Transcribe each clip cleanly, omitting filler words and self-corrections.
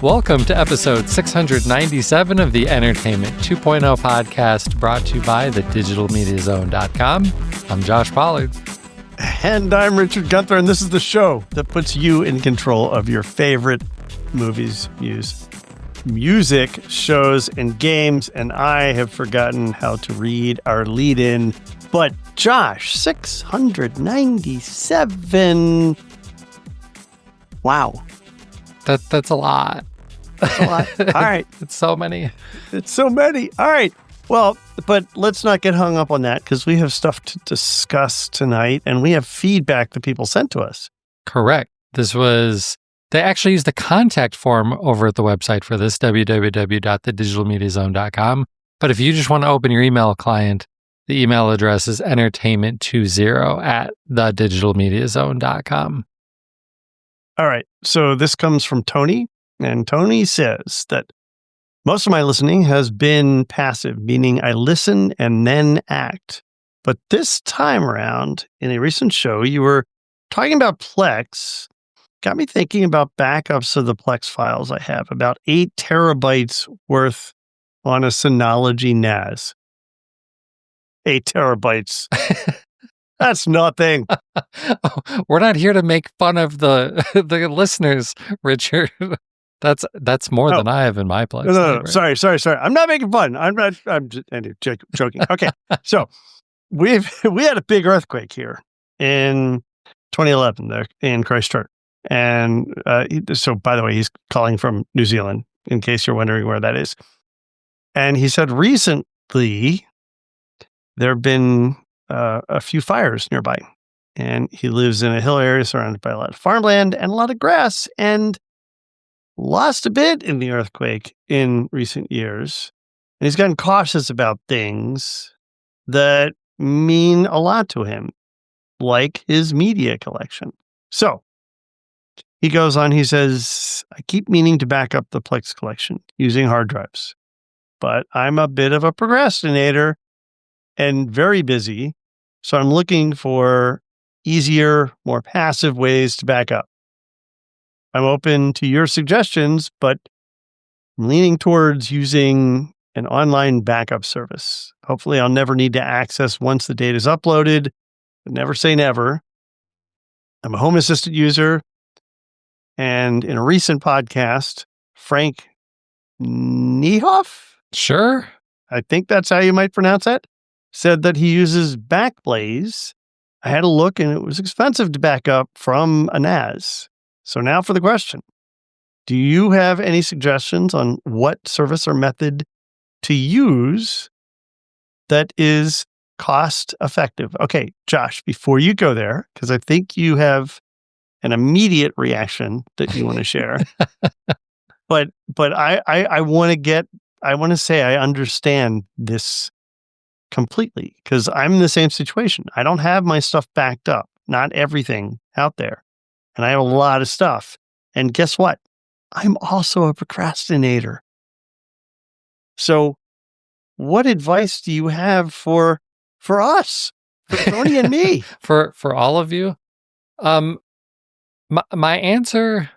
Welcome to episode 697 of the Entertainment 2.0 podcast, brought to you by thedigitalmediazone.com. I'm Josh Pollard. And I'm Richard Gunther, and this is the show that puts you in control of your favorite movies, music, shows, and games. And I have forgotten how to read our lead-in. But Josh, 697. Wow. That's a lot. That's a lot. All right. It's so many. All right. Well, but let's not get hung up on that because we have stuff to discuss tonight and we have feedback that people sent to us. Correct. They actually used the contact form over at the website for this, www.thedigitalmediazone.com. But if you just want to open your email client, the email address is entertainment20@thedigitalmediazone.com. All right. So this comes from Tony, and Tony says that most of my listening has been passive, meaning I listen and then act. But this time around, in a recent show, you were talking about Plex. Got me thinking about backups of the Plex files I have, about 8 terabytes worth on a Synology NAS. 8 terabytes. That's nothing. We're not here to make fun of the listeners, Richard. That's more than I have in my Plex. No. Sorry. I'm not making fun. I'm just joking. Okay. So we had a big earthquake here in 2011 there in Christchurch. And so, by the way, he's calling from New Zealand, in case you're wondering where that is. And he said recently there have been a few fires nearby. And he lives in a hill area surrounded by a lot of farmland and a lot of grass, and lost a bit in the earthquake in recent years. And he's gotten cautious about things that mean a lot to him, like his media collection. So he goes on, he says, I keep meaning to back up the Plex collection using hard drives, but I'm a bit of a procrastinator and very busy. So I'm looking for easier, more passive ways to back up. I'm open to your suggestions, but I'm leaning towards using an online backup service. Hopefully I'll never need to access once the data is uploaded, but never say never. I'm a Home Assistant user, and in a recent podcast, Frank Niehoff, Sure. I think that's how you might pronounce that, said that he uses Backblaze. I had a look and it was expensive to back up from a NAS. So now for the question. Do you have any suggestions on what service or method to use that is cost effective? Okay, Josh, before you go there, because I think you have an immediate reaction that you want to share. but I want to say I understand this completely because I'm in the same situation. I don't have my stuff backed up, not everything out there. And I have a lot of stuff. And guess what? I'm also a procrastinator. So what advice do you have for us, for Tony and me? For all of you? My answer,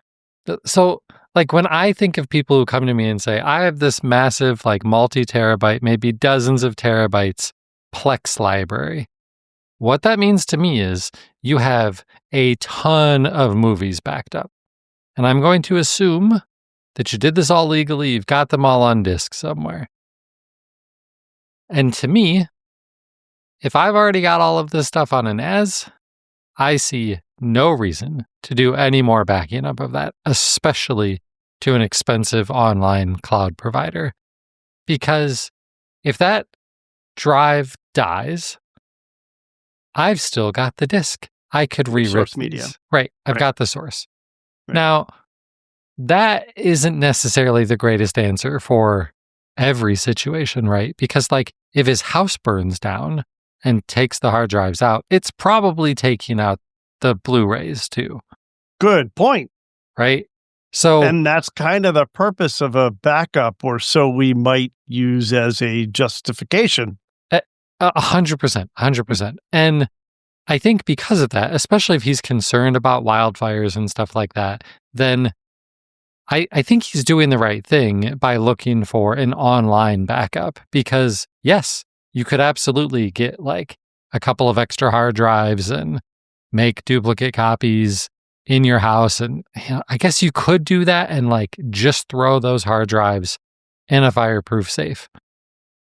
so like when I think of people who come to me and say, I have this massive, like multi-terabyte, maybe dozens of terabytes Plex library. What that means to me is you have a ton of movies backed up. And I'm going to assume that you did this all legally. You've got them all on disk somewhere. And to me, if I've already got all of this stuff on an NAS, I see no reason to do any more backing up of that, especially to an expensive online cloud provider. Because if that drive dies, I've still got the disk. I could rewrite source media. Right. I've got the source. Right. Now, that isn't necessarily the greatest answer for every situation, right? Because like if his house burns down and takes the hard drives out, it's probably taking out the Blu-rays too. Good point. Right? So, and that's kind of the purpose of a backup, or so we might use as a justification. 100%. And I think because of that, especially if he's concerned about wildfires and stuff like that, then I think he's doing the right thing by looking for an online backup because, yes, you could absolutely get like a couple of extra hard drives and make duplicate copies in your house. And I guess you could do that and like just throw those hard drives in a fireproof safe.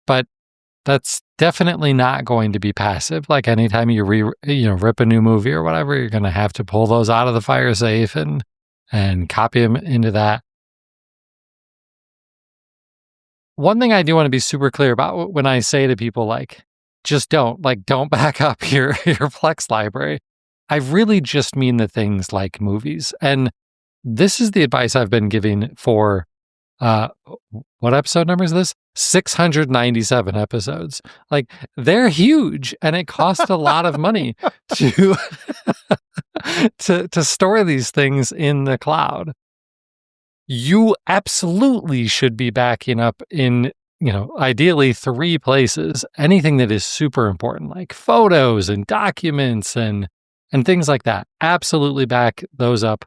But that's definitely not going to be passive. Like anytime you rip a new movie or whatever, you're going to have to pull those out of the fire safe and copy them into that. One thing I do want to be super clear about when I say to people like, just don't back up your Plex library. I really just mean the things like movies. And this is the advice I've been giving for uh what episode number is this? 697 episodes. Like they're huge and it costs a lot of money to to store these things in the cloud. You absolutely should be backing up in, ideally 3 places. Anything that is super important, like photos and documents and things like that. Absolutely back those up.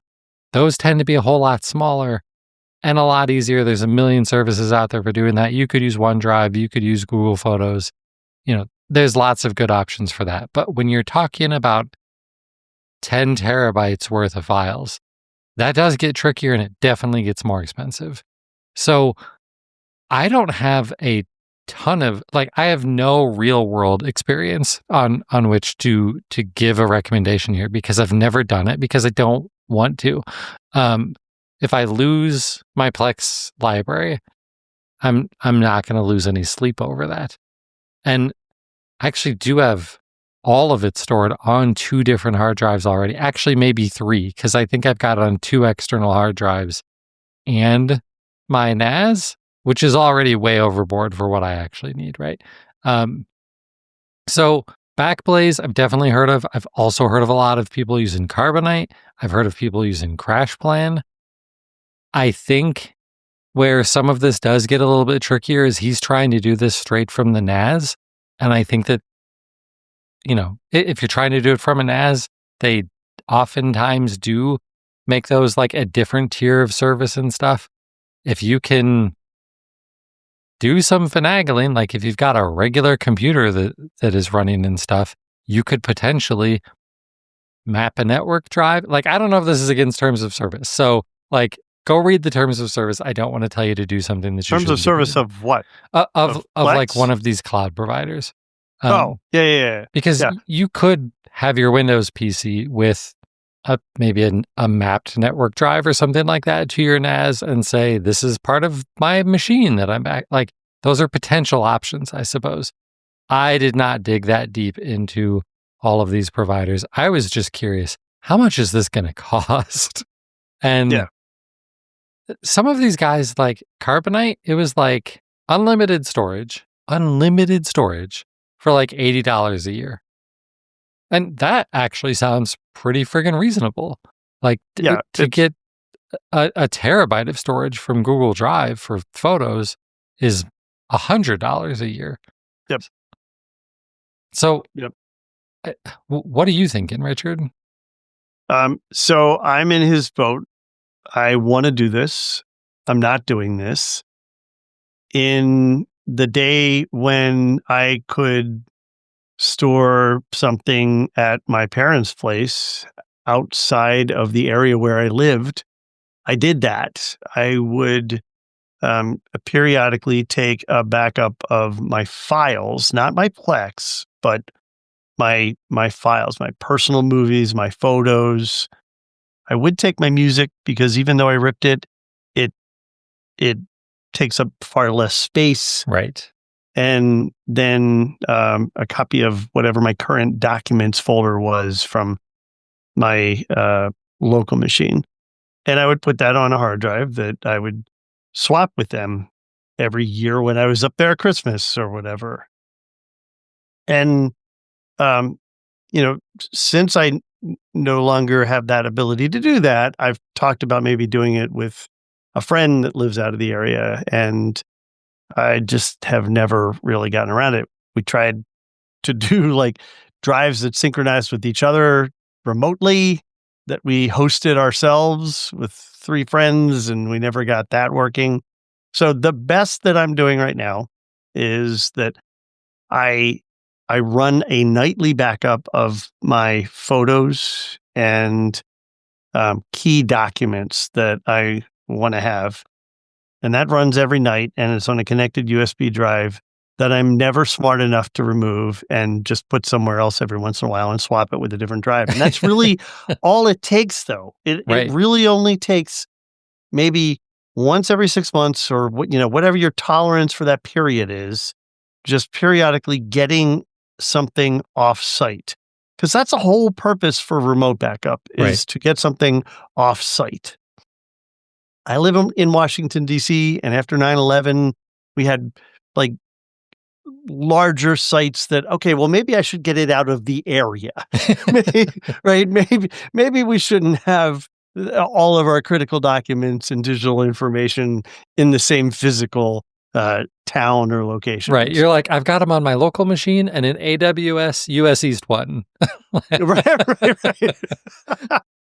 Those tend to be a whole lot smaller and a lot easier. There's a million services out there for doing that. You could use OneDrive, you could use Google Photos. There's lots of good options for that. But when you're talking about 10 terabytes worth of files, that does get trickier and it definitely gets more expensive. So I don't have a ton of I have no real world experience on which to give a recommendation here because I've never done it because I don't want to. If I lose my Plex library, I'm not going to lose any sleep over that. And I actually do have all of it stored on 2 different hard drives already. Actually, maybe 3, because I think I've got it on 2 external hard drives and my NAS, which is already way overboard for what I actually need, right? So Backblaze, I've definitely heard of. I've also heard of a lot of people using Carbonite. I've heard of people using CrashPlan. I think where some of this does get a little bit trickier is he's trying to do this straight from the NAS. And I think that, if you're trying to do it from a NAS, they oftentimes do make those like a different tier of service and stuff. If you can do some finagling, like if you've got a regular computer that is running and stuff, you could potentially map a network drive. Like, I don't know if this is against terms of service. So go read the terms of service. I don't want to tell you to do something that you Terms of service of what? Of like one of these cloud providers. Yeah. Because you could have your Windows PC with maybe a mapped network drive or something like that to your NAS and say, this is part of my machine that I'm back. Like, those are potential options, I suppose. I did not dig that deep into all of these providers. I was just curious, how much is this going to cost? And some of these guys, like Carbonite, it was like unlimited storage for like $80 a year. And that actually sounds pretty friggin' reasonable. Like to get a terabyte of storage from Google Drive for photos is $100 a year. Yep. So, what are you thinking, Richard? So I'm in his boat. I want to do this. I'm not doing this. In the day when I could store something at my parents' place outside of the area where I lived, I did that. I would periodically take a backup of my files, not my Plex, but my files, my personal movies, my photos. I would take my music because even though I ripped it, it takes up far less space. Right. And then a copy of whatever my current documents folder was from my local machine. And I would put that on a hard drive that I would swap with them every year when I was up there at Christmas or whatever. And, since I no longer have that ability to do that, I've talked about maybe doing it with a friend that lives out of the area, and I just have never really gotten around it. We tried to do drives that synchronized with each other remotely that we hosted ourselves with 3 friends, and we never got that working. So the best that I'm doing right now is that I I run a nightly backup of my photos and key documents that I want to have. And that runs every night and it's on a connected USB drive that I'm never smart enough to remove and just put somewhere else every once in a while and swap it with a different drive. And that's really all it takes, though. It Right. really only takes maybe once every 6 months or whatever your tolerance for that period is, just periodically getting something off site. Because that's a whole purpose for remote backup Right. is to get something off site. I live in Washington, D.C., and after 9/11, we had like larger sites that, okay, well, maybe I should get it out of the area. Right? Maybe we shouldn't have all of our critical documents and digital information in the same physical town or Right. locations. You're like, I've got them on my local machine and in AWS US East 1. Right.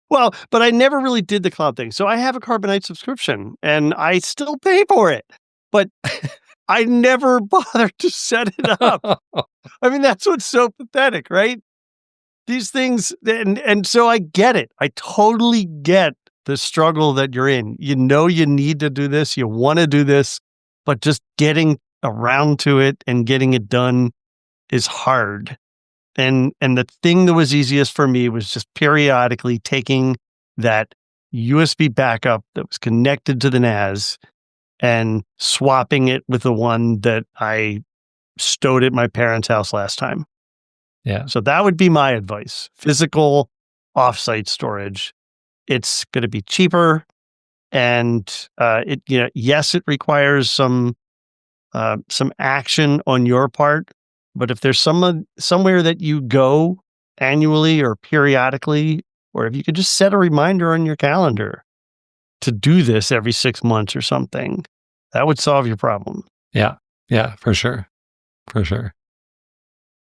Well, but I never really did the cloud thing. So I have a Carbonite subscription and I still pay for it, but I never bothered to set it up. I mean, that's what's so pathetic, right? These things, and so I get it. I totally get the struggle that you're in. You know, you need to do this. You want to do this, but just getting around to it and getting it done is hard. And the thing that was easiest for me was just periodically taking that USB backup that was connected to the NAS and swapping it with the one that I stowed at my parents' house last time. Yeah. So that would be my advice. Physical offsite storage. It's going to be cheaper and yes, it requires some action on your part, but if there's somewhere that you go annually or periodically, or if you could just set a reminder on your calendar to do this every 6 months or something, that would solve your problem. Yeah. Yeah, for sure. For sure.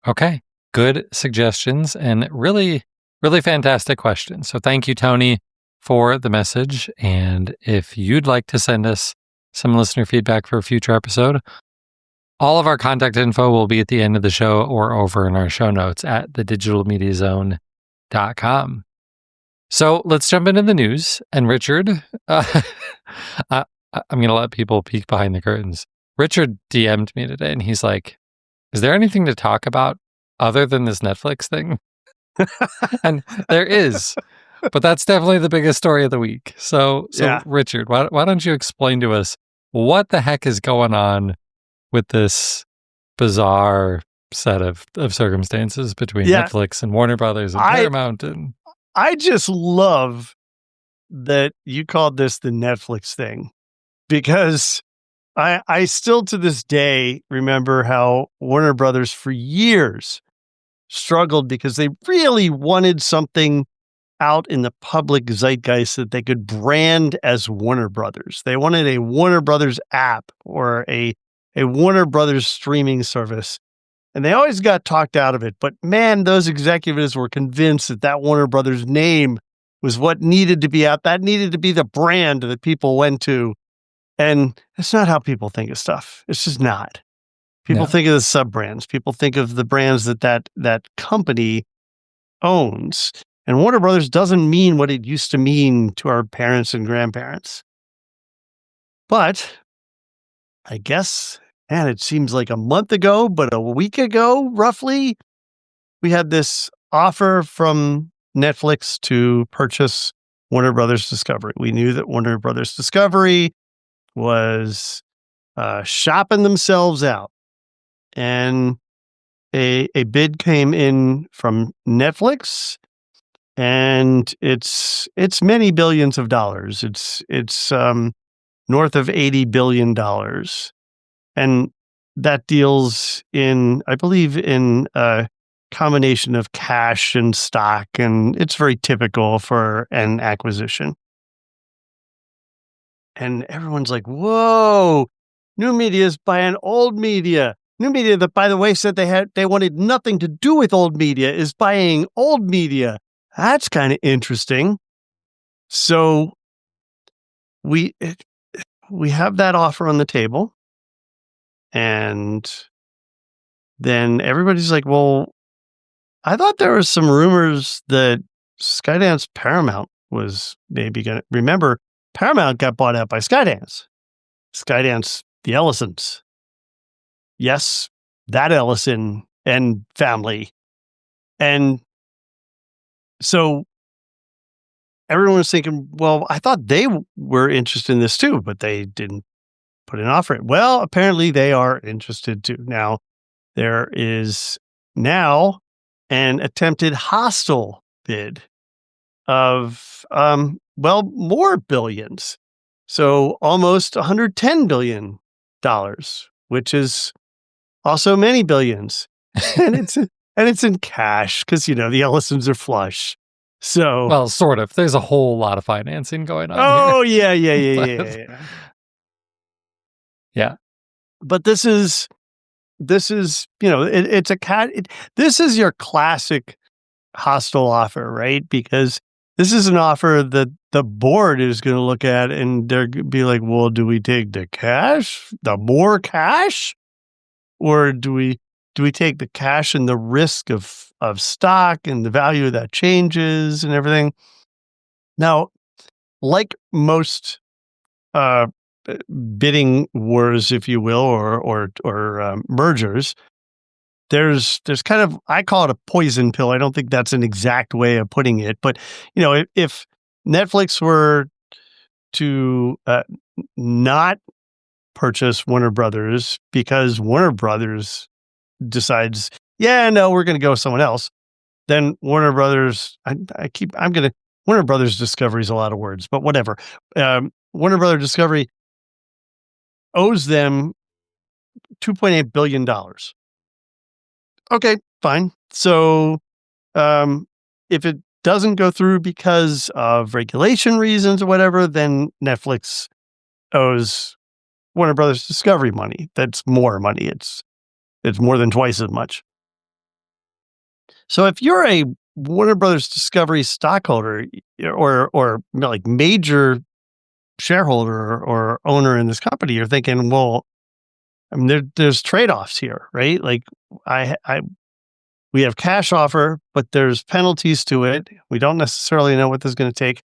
Okay. Good suggestions and really, really fantastic questions. So thank you, Tony, for the message. And if you'd like to send us some listener feedback for a future episode, all of our contact info will be at the end of the show or over in our show notes at thedigitalmediazone.com. So let's jump into the news. And Richard, I'm going to let people peek behind the curtains. Richard DM'd me today and he's like, is there anything to talk about other than this Netflix thing? And there is, but that's definitely the biggest story of the week. So Yeah. Richard, why don't you explain to us what the heck is going on with this bizarre set of circumstances between Netflix and Warner Brothers and Paramount? And I just love that you called this the Netflix thing because I still to this day remember how Warner Brothers for years struggled because they really wanted something out in the public zeitgeist that they could brand as Warner Brothers. They wanted a Warner Brothers app or a Warner Brothers streaming service. And they always got talked out of it. But man, those executives were convinced that Warner Brothers name was what needed to be out. That needed to be the brand that people went to. And that's not how people think of stuff. It's just not. People think of the sub brands. People think of the brands that company owns. And Warner Brothers doesn't mean what it used to mean to our parents and grandparents. But I guess, man, it seems like a month ago, but a week ago, roughly, we had this offer from Netflix to purchase Warner Brothers Discovery. We knew that Warner Brothers Discovery was shopping themselves out. And a bid came in from Netflix, and it's many billions of dollars. It's north of $80 billion. And that deals in, I believe, in a combination of cash and stock, and it's very typical for an acquisition. And everyone's like, whoa, new media is buying old media. New media that, by the way, said they wanted nothing to do with old media, is buying old media. That's kind of interesting. So we have that offer on the table, and then everybody's like, "Well, I thought there was some rumors that Skydance Paramount was maybe going to remember. Paramount got bought out by Skydance. Skydance, the Ellisons. Yes, that Ellison and family. And so everyone was thinking, well, I thought they were interested in this too, but they didn't put an offer in. Well, apparently they are interested too. Now, there is now an attempted hostile bid of, more billions. So almost $110 billion, which is also many billions. And it's in cash because, the Ellisons are flush. So, Well, sort of. There's a whole lot of financing going on here. oh, yeah. But yeah. But this is, it's a this is your classic hostile offer, right? Because this is an offer that the board is going to look at and they're going to be like, well, do we take the more cash? Or do we take the cash and the risk of stock and the value of that changes and everything? Now, like most uh, bidding wars, if you will, or mergers, there's kind of, I call it a poison pill. I don't think that's an exact way of putting it, but if Netflix were to not purchase Warner Brothers because Warner Brothers decides, yeah, no, we're going to go with someone else, then Warner Brothers, Warner Brothers Discovery is a lot of words, but whatever. Warner Brothers Discovery owes them $2.8 billion. Okay, fine. So, if it doesn't go through because of regulation reasons or whatever, then Netflix owes Warner Brothers Discovery money. That's more money. It's more than twice as much. So if you're a Warner Brothers Discovery stockholder or like major shareholder or owner in this company, you're thinking, well, I mean, there's trade-offs here, right? Like we have cash offer, but there's penalties to it. We don't necessarily know what this is going to take.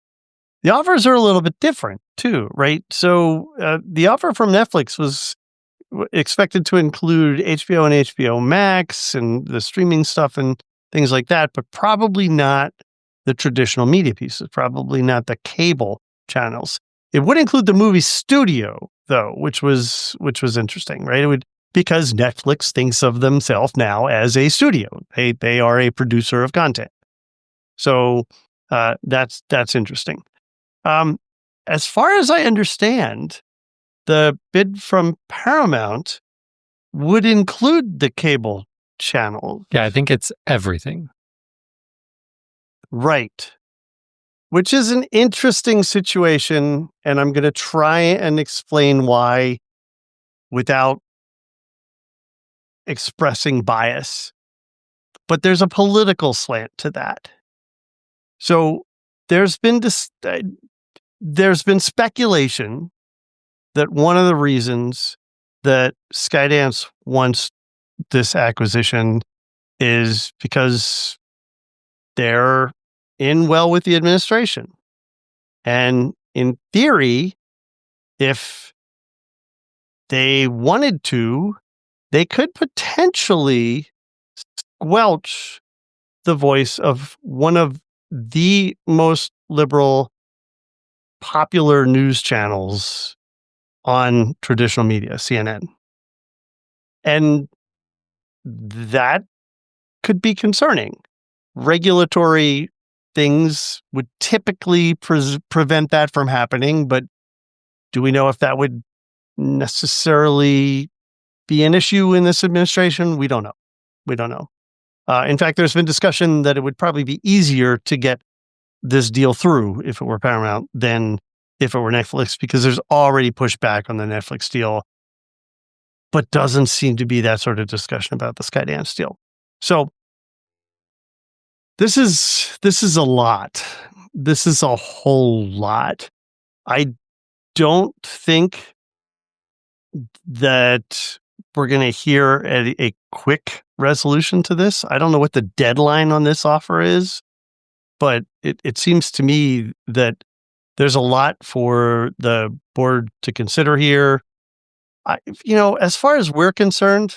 The offers are a little bit different too, right? So the offer from Netflix was expected to include HBO and HBO Max and the streaming stuff and things like that, but probably not the traditional media pieces, probably not the cable channels. It would include the movie studio, though, which was interesting, right? It would, because Netflix thinks of themselves now as a studio. They are a producer of content. So that's interesting. As far as I understand, the bid from Paramount would include the cable channel. Yeah, I think it's everything. Right. Which is an interesting situation, and I'm going to try and explain why without expressing bias. But there's a political slant to that. So there's been speculation that one of the reasons that Skydance wants this acquisition is because they're in well with the administration. And in theory, if they wanted to, they could potentially squelch the voice of one of the most liberal, popular news channels on traditional media, CNN. And that could be concerning. Regulatory things would typically prevent that from happening, but do we know if that would necessarily be an issue in this administration? We don't know. In fact, there's been discussion that it would probably be easier to get this deal through if it were Paramount than if it were Netflix, because there's already pushback on the Netflix deal. but doesn't seem to be that sort of discussion about the Skydance deal. So this is a lot. This is a whole lot. I don't think that we're going to hear a quick resolution to this. I don't know what the deadline on this offer is, but it seems to me that there's a lot for the board to consider here. As far as we're concerned,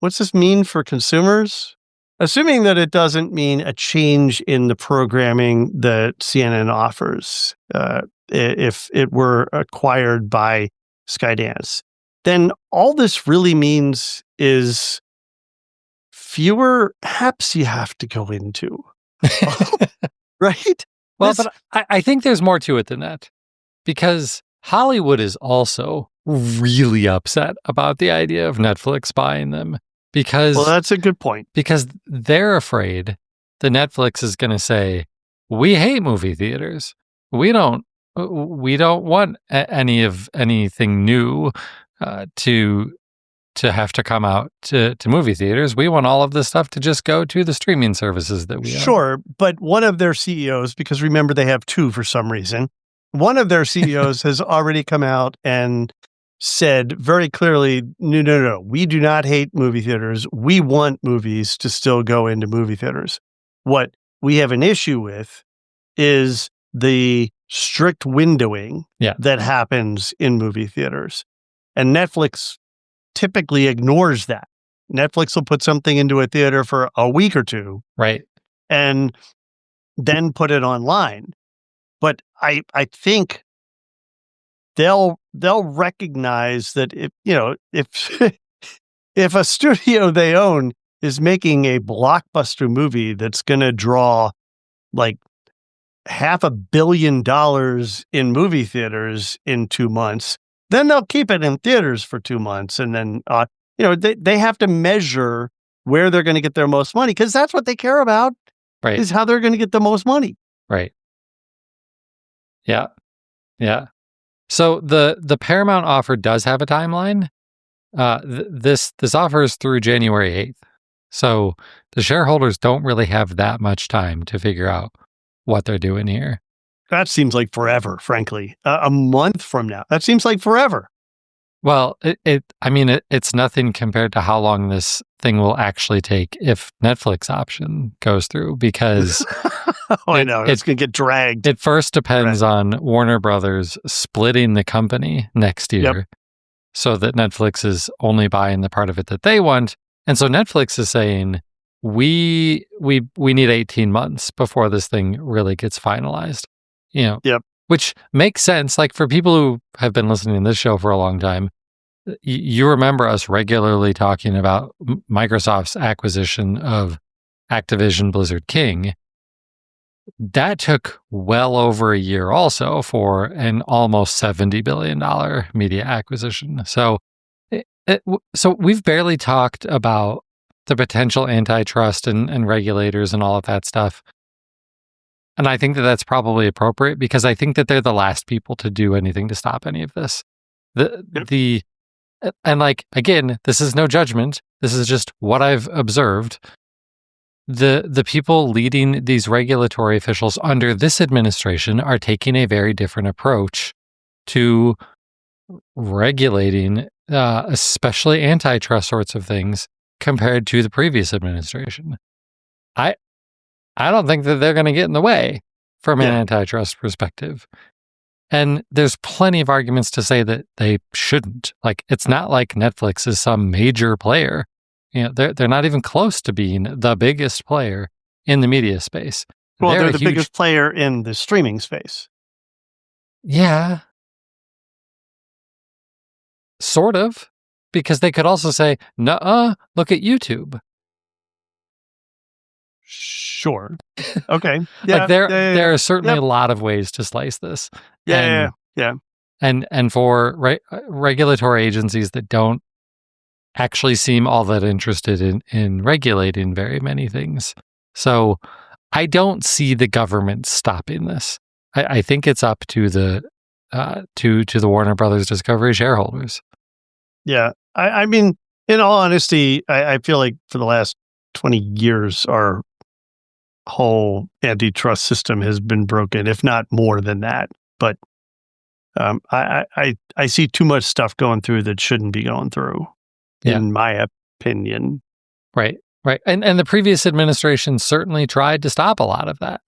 what's this mean for consumers? Assuming that it doesn't mean a change in the programming that CNN offers, if it were acquired by Skydance, then all this really means is fewer apps you have to go into, right? Well, but I think there's more to it than that, because Hollywood is also really upset about the idea of Netflix buying them. Well, that's a good point. Because they're afraid that Netflix is going to say, "We hate movie theaters. We don't want anything new to have to come out to movie theaters. We want all of this stuff to just go to the streaming services that we own." Sure, but one of their CEOs, because remember they have two for some reason, one of their CEOs has already come out and said very clearly, no, we do not hate movie theaters. We want movies to still go into movie theaters. What we have an issue with is the strict windowing that happens in movie theaters. And Netflix typically ignores that. Netflix will put something into a theater for a week or two. Right. And then put it online. But I think they'll recognize that if if a studio they own is making a blockbuster movie that's going to draw like $500 million in movie theaters in 2 months, then they'll keep it in theaters for 2 months, and then they have to measure where they're going to get their most money, because that's what they care about. Right. Is how they're going to get the most money. Right. Yeah. Yeah. So the Paramount offer does have a timeline. This offer is through January 8th. So the shareholders don't really have that much time to figure out what they're doing here. That seems like forever, frankly. A month from now. That seems like forever. Well, it's nothing compared to how long this thing will actually take if Netflix option goes through, because I know it's going to get dragged. It first depends on Warner Brothers splitting the company next year, so that Netflix is only buying the part of it that they want. And so Netflix is saying, we need 18 months before this thing really gets finalized. Which makes sense. Like, for people who have been listening to this show for a long time, you remember us regularly talking about Microsoft's acquisition of Activision Blizzard King. That took well over a year also for an almost $70 billion media acquisition. So we've barely talked about the potential antitrust and regulators and all of that stuff. And I think that that's probably appropriate, because I think that they're the last people to do anything to stop any of this. And like, again, this is no judgment. This is just what I've observed. The people leading these regulatory officials under this administration are taking a very different approach to regulating, especially antitrust sorts of things, compared to the previous administration. I don't think that they're going to get in the way from an antitrust perspective. And there's plenty of arguments to say that they shouldn't. Like, it's not like Netflix is some major player. They're not even close to being the biggest player in the media space. Well, they're the biggest player in the streaming space. Yeah. Sort of. Because they could also say, nuh-uh, look at YouTube. Sure. Okay. Yeah. Like, there are certainly a lot of ways to slice this. Yeah. And for regulatory agencies that don't actually seem all that interested in regulating very many things. So I don't see the government stopping this. I think it's up to the to the Warner Brothers Discovery shareholders. Yeah. I mean, in all honesty, I feel like for the last 20 years, our whole antitrust system has been broken, if not more than that. But I see too much stuff going through that shouldn't be going through, Yeah. in my opinion. Right. Right. And the previous administration certainly tried to stop a lot of that.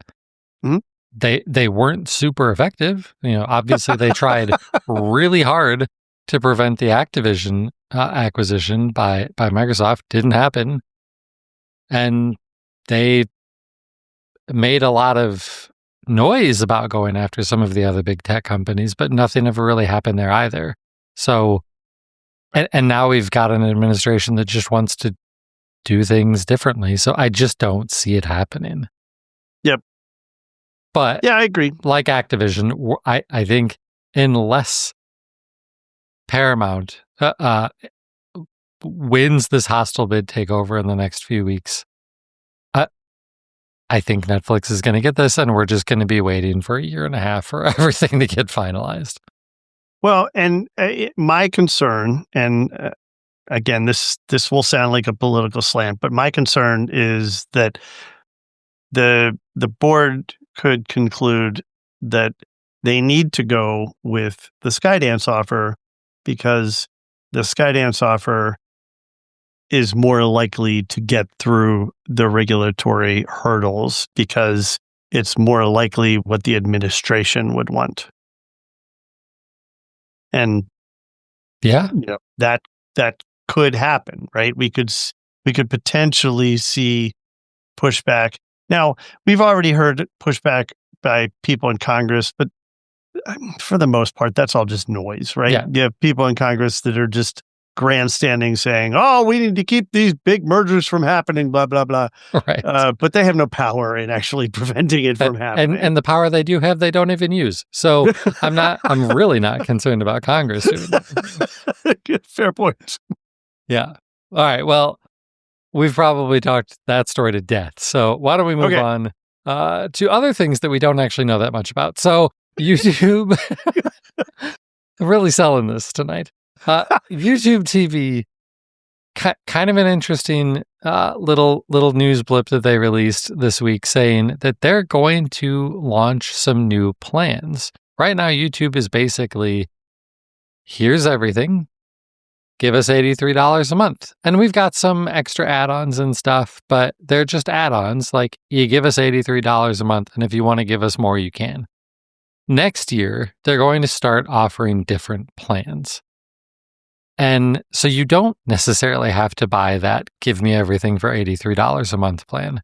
Mhm. They weren't super effective. Obviously they tried really hard to prevent the Activision acquisition by Microsoft. Didn't happen. And they made a lot of noise about going after some of the other big tech companies, but nothing ever really happened there either. So, and now we've got an administration that just wants to do things differently. So I just don't see it happening. Yep. But yeah, I agree. Like Activision, I think unless Paramount wins this hostile bid takeover in the next few weeks, I think Netflix is going to get this, and we're just going to be waiting for a year and a half for everything to get finalized. Well, and my concern, and again, this will sound like a political slant, but my concern is that the board could conclude that they need to go with the Skydance offer because the Skydance offer is more likely to get through the regulatory hurdles because it's more likely what the administration would want. And yeah, that could happen, right? We could potentially see pushback. Now, we've already heard pushback by people in Congress, but for the most part, that's all just noise, right? Yeah. You have people in Congress that are just grandstanding saying, oh, we need to keep these big mergers from happening, blah, blah, blah. Right. But they have no power in actually preventing it from happening. And the power they do have, they don't even use. So I'm really not concerned about Congress doing that. Fair point. Yeah. All right. Well, we've probably talked that story to death. So why don't we move on to other things that we don't actually know that much about? So YouTube, I'm really selling this tonight. YouTube TV, kind of an interesting little news blip that they released this week saying that they're going to launch some new plans. Right now, YouTube is basically, here's everything. Give us $83 a month. And we've got some extra add-ons and stuff, but they're just add-ons. Like, you give us $83 a month, and if you want to give us more, you can. Next year, they're going to start offering different plans. And so you don't necessarily have to buy that give me everything for $83 a month plan.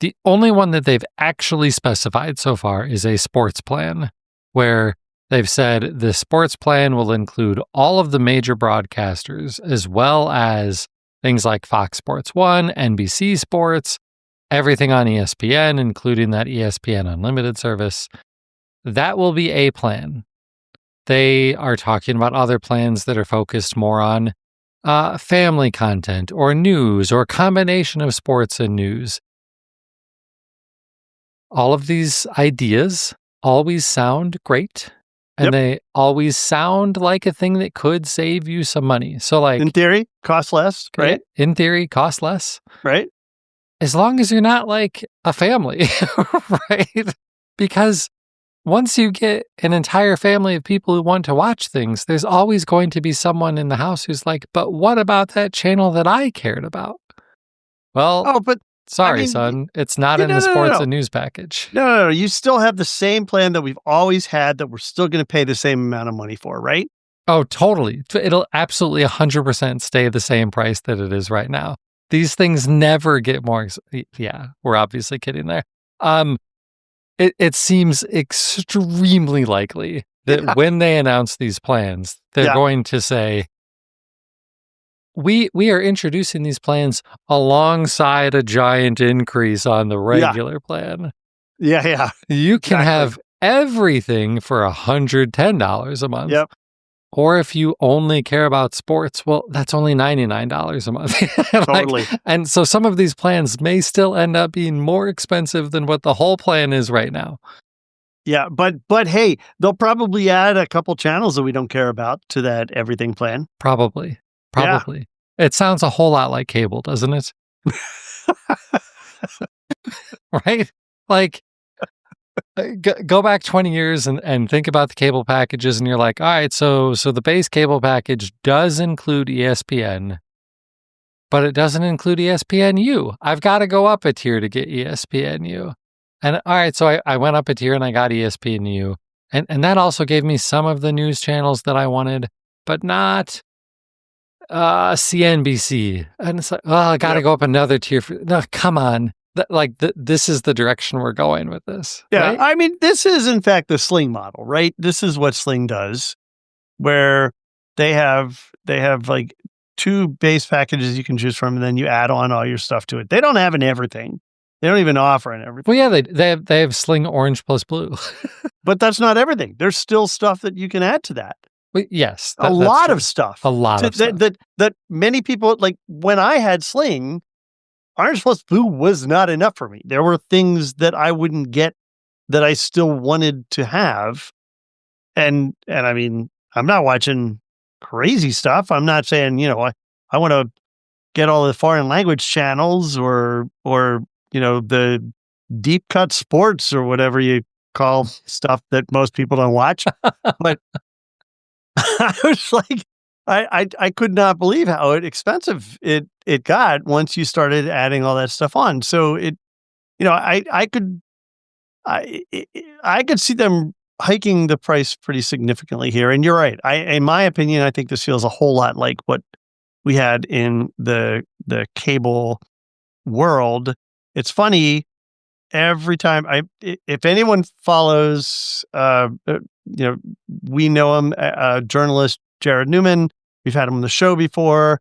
The only one that they've actually specified so far is a sports plan, where they've said the sports plan will include all of the major broadcasters, as well as things like Fox Sports 1, NBC Sports, everything on ESPN, including that ESPN Unlimited service. That will be a plan. They are talking about other plans that are focused more on family content or news or a combination of sports and news. All of these ideas always sound great, and they always sound like a thing that could save you some money. So, like, in theory, cost less, right? In theory, cost less. Right. As long as you're not like a family, right? Because once you get an entire family of people who want to watch things, there's always going to be someone in the house who's like, but what about that channel that I cared about? Well, sorry, son, it's not in the sports and news package. No, you still have the same plan that we've always had that we're still going to pay the same amount of money for, right? Oh, totally. It'll absolutely 100% stay the same price that it is right now. These things never get more. Yeah, we're obviously kidding there. It seems extremely likely that when they announce these plans, they're going to say, we are introducing these plans alongside a giant increase on the regular plan. Yeah. You can have everything for $110 a month. Yep. Or if you only care about sports, well, that's only $99 a month. Totally. And so some of these plans may still end up being more expensive than what the whole plan is right now. Yeah, but hey, they'll probably add a couple channels that we don't care about to that everything plan. Probably. Yeah. Probably. It sounds a whole lot like cable, doesn't it? Right? Like, go back 20 years and think about the cable packages, and you're like, all right, so the base cable package does include ESPN, but it doesn't include ESPNU. I've got to go up a tier to get ESPNU. And all right, so I went up a tier and I got ESPNU. And that also gave me some of the news channels that I wanted, but not CNBC. And it's like, oh, I got to Yep. go up another tier. No, come on. This is the direction we're going with this. Yeah. Right? I mean, this is in fact the Sling model, right? This is what Sling does, where they have like 2 base packages you can choose from, and then you add on all your stuff to it. They don't have an everything. They don't even offer an everything. Well, yeah, they have Sling Orange plus Blue. But that's not everything. There's still stuff that you can add to that. Well, yes, A lot of stuff. A lot of stuff. That many people, like when I had Sling, Orange plus Blue was not enough for me. There were things that I wouldn't get that I still wanted to have. And I mean, I'm not watching crazy stuff. I'm not saying, I want to get all the foreign language channels or the deep cut sports or whatever you call stuff that most people don't watch. But I was like, I could not believe how expensive it got once you started adding all that stuff on. So I could see them hiking the price pretty significantly here. And you're right. In my opinion, I think this feels a whole lot like what we had in the cable world. It's funny, every time if anyone follows, we know him, journalist Jared Newman. We've had him on the show before.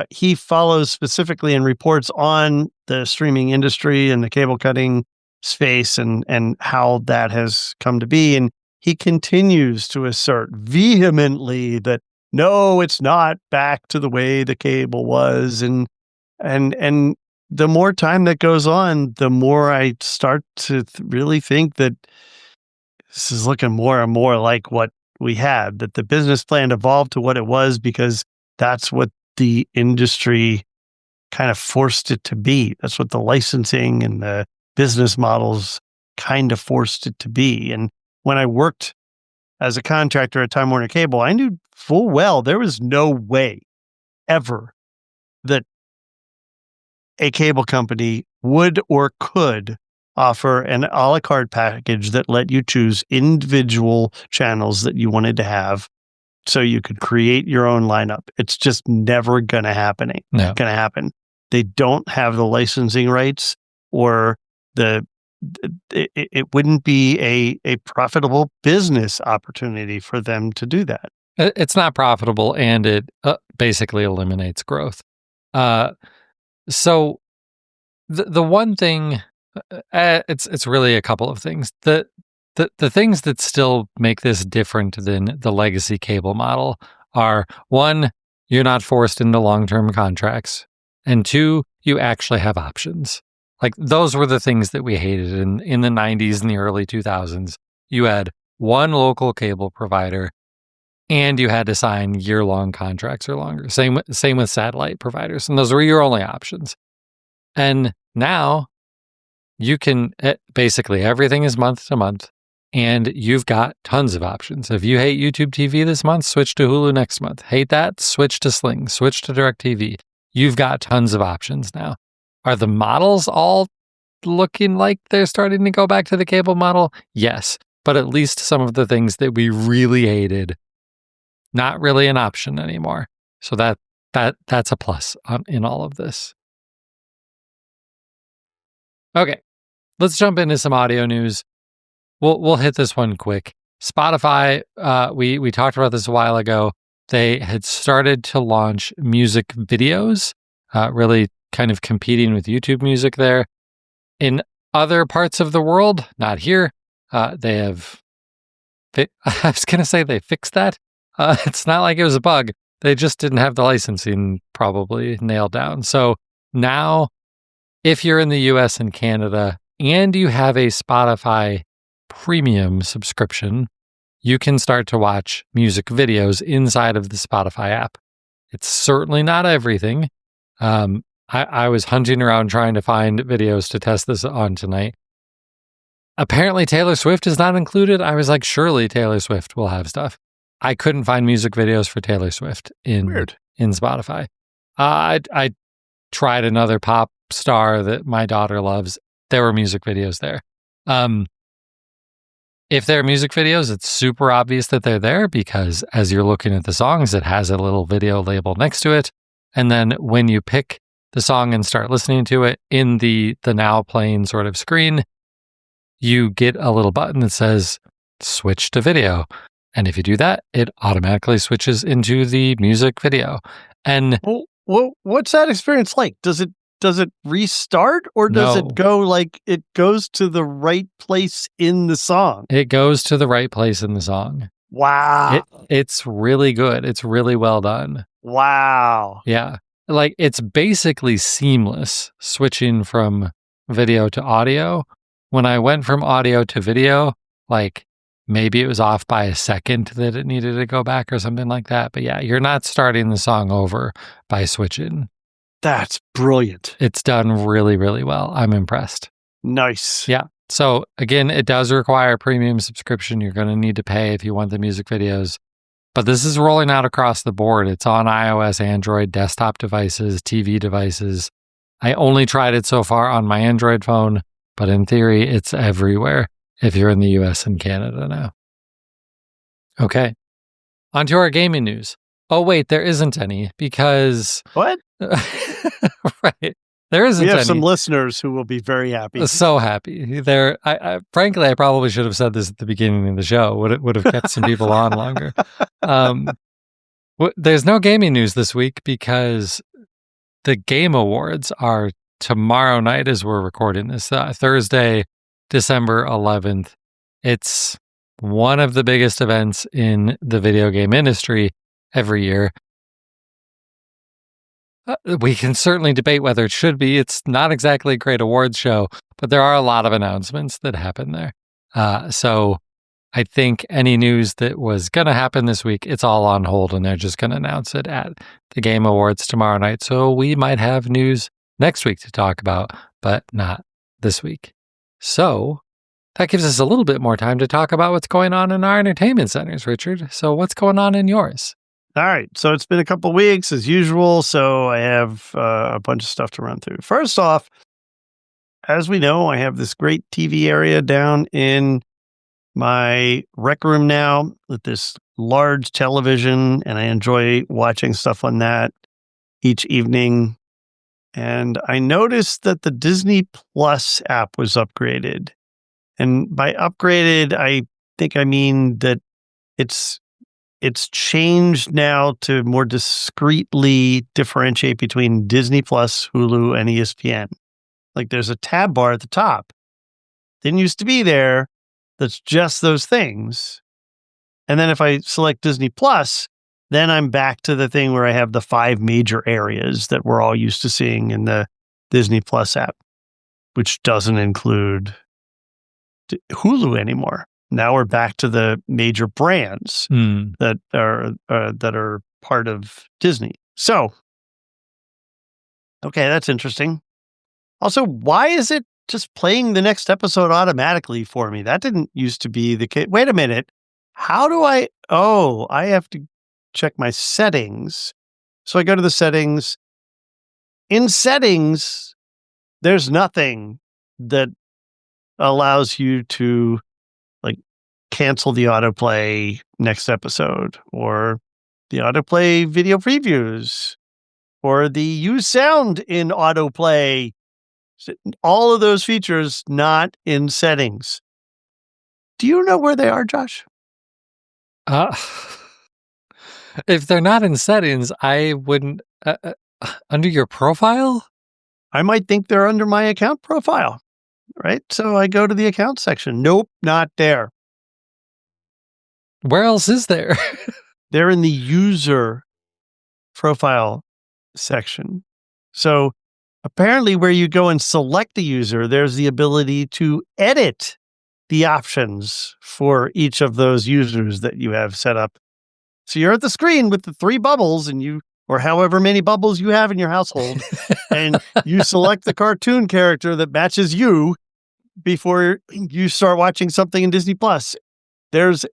He follows specifically and reports on the streaming industry and the cable cutting space and how that has come to be. And he continues to assert vehemently that no, it's not back to the way the cable was. And the more time that goes on, the more I start to really think that this is looking more and more like what we had, that the business plan evolved to what it was because that's what the industry kind of forced it to be. That's what the licensing and the business models kind of forced it to be. And when I worked as a contractor at Time Warner Cable, I knew full well there was no way ever that a cable company would or could offer an a la carte package that let you choose individual channels that you wanted to have so you could create your own lineup. It's just never going to happen. No. Going to happen. They don't have the licensing rights, or it wouldn't be a profitable business opportunity for them to do that. It's not profitable, and it basically eliminates growth. So the one thing, it's really a couple of things. The things that still make this different than the legacy cable model are, one, you're not forced into long-term contracts, and two, you actually have options. Like, those were the things that we hated in the 90s and the early 2000s. You had one local cable provider, and you had to sign year-long contracts or longer. Same with satellite providers, and those were your only options. And now you can, basically everything is month to month, and you've got tons of options. If you hate YouTube TV this month, switch to Hulu next month. Hate that? Switch to Sling, switch to DirecTV. You've got tons of options now. Are the models all looking like they're starting to go back to the cable model? Yes, but at least some of the things that we really hated, not really an option anymore. So that's a plus in all of this. Okay, let's jump into some audio news. We'll hit this one quick. Spotify, we talked about this a while ago. They had started to launch music videos, really kind of competing with YouTube music there. In other parts of the world, not here, I was going to say they fixed that. It's not like it was a bug. They just didn't have the licensing probably nailed down. So now, if you're in the US and Canada and you have a Spotify premium subscription, you can start to watch music videos inside of the Spotify app. It's certainly not everything. I was hunting around trying to find videos to test this on tonight. Apparently Taylor Swift is not included. I was like, surely Taylor Swift will have stuff. I couldn't find music videos for Taylor Swift in Spotify. I tried another pop star that my daughter loves. There were music videos there. If there are music videos, it's super obvious that they're there because as you're looking at the songs, it has a little video label next to it. And then when you pick the song and start listening to it in the now playing sort of screen, you get a little button that says switch to video. And if you do that, it automatically switches into the music video. And well, what's that experience like? Does it restart or does it go like it goes to the right place in the song? It goes to the right place in the song. Wow. It's really good. It's really well done. Wow. Yeah. Like it's basically seamless switching from video to audio. When I went from audio to video, like maybe it was off by a second that it needed to go back or something like that. But yeah, you're not starting the song over by switching. That's brilliant. It's done really, really well. I'm impressed. Nice. Yeah. So again, it does require a premium subscription. You're going to need to pay if you want the music videos. But this is rolling out across the board. It's on iOS, Android, desktop devices, TV devices. I only tried it so far on my Android phone, but in theory, it's everywhere if you're in the US and Canada now. Okay. On to our gaming news. Oh, wait, there isn't any because... What? Right. There isn't any. We have some listeners who will be very happy. So happy. Frankly, I probably should have said this at the beginning of the show. Would have kept some people on longer. There's no gaming news this week because the Game Awards are tomorrow night as we're recording this, Thursday, December 11th. It's one of the biggest events in the video game industry every year. We can certainly debate whether it should be. It's not exactly a great awards show, but there are a lot of announcements that happen there. So I think any news that was going to happen this week, it's all on hold and they're just going to announce it at the Game Awards tomorrow night. So we might have news next week to talk about, but not this week. So that gives us a little bit more time to talk about what's going on in our entertainment centers, Richard. So what's going on in yours? All right. So it's been a couple of weeks as usual. So I have a bunch of stuff to run through. First off, as we know, I have this great TV area down in my rec room now with this large television, and I enjoy watching stuff on that each evening. And I noticed that the Disney Plus app was upgraded. And by upgraded, I think I mean that it's changed now to more discreetly differentiate between Disney Plus, Hulu, and ESPN. Like there's a tab bar at the top. Didn't used to be there. That's just those things. And then if I select Disney Plus, then I'm back to the thing where I have the 5 major areas that we're all used to seeing in the Disney Plus app, which doesn't include Hulu anymore. Now we're back to the major brands that are part of Disney. So, okay, that's interesting. Also, why is it just playing the next episode automatically for me? That didn't used to be the case. Wait a minute. How do I... Oh, I have to check my settings. So I go to the settings. In settings, there's nothing that allows you to cancel the autoplay next episode, or the autoplay video previews, or the use sound in autoplay. All of those features not in settings. Do you know where they are, Josh? If they're not in settings, I wouldn't. Under your profile? I might think they're under my account profile, right? So I go to the account section. Nope, not there. Where else is there? They're in the user profile section. So apparently where you go and select a user, there's the ability to edit the options for each of those users that you have set up. So you're at the screen with the 3 bubbles and you or however many bubbles you have in your household, and you select the cartoon character that matches you before you start watching something in Disney Plus. There's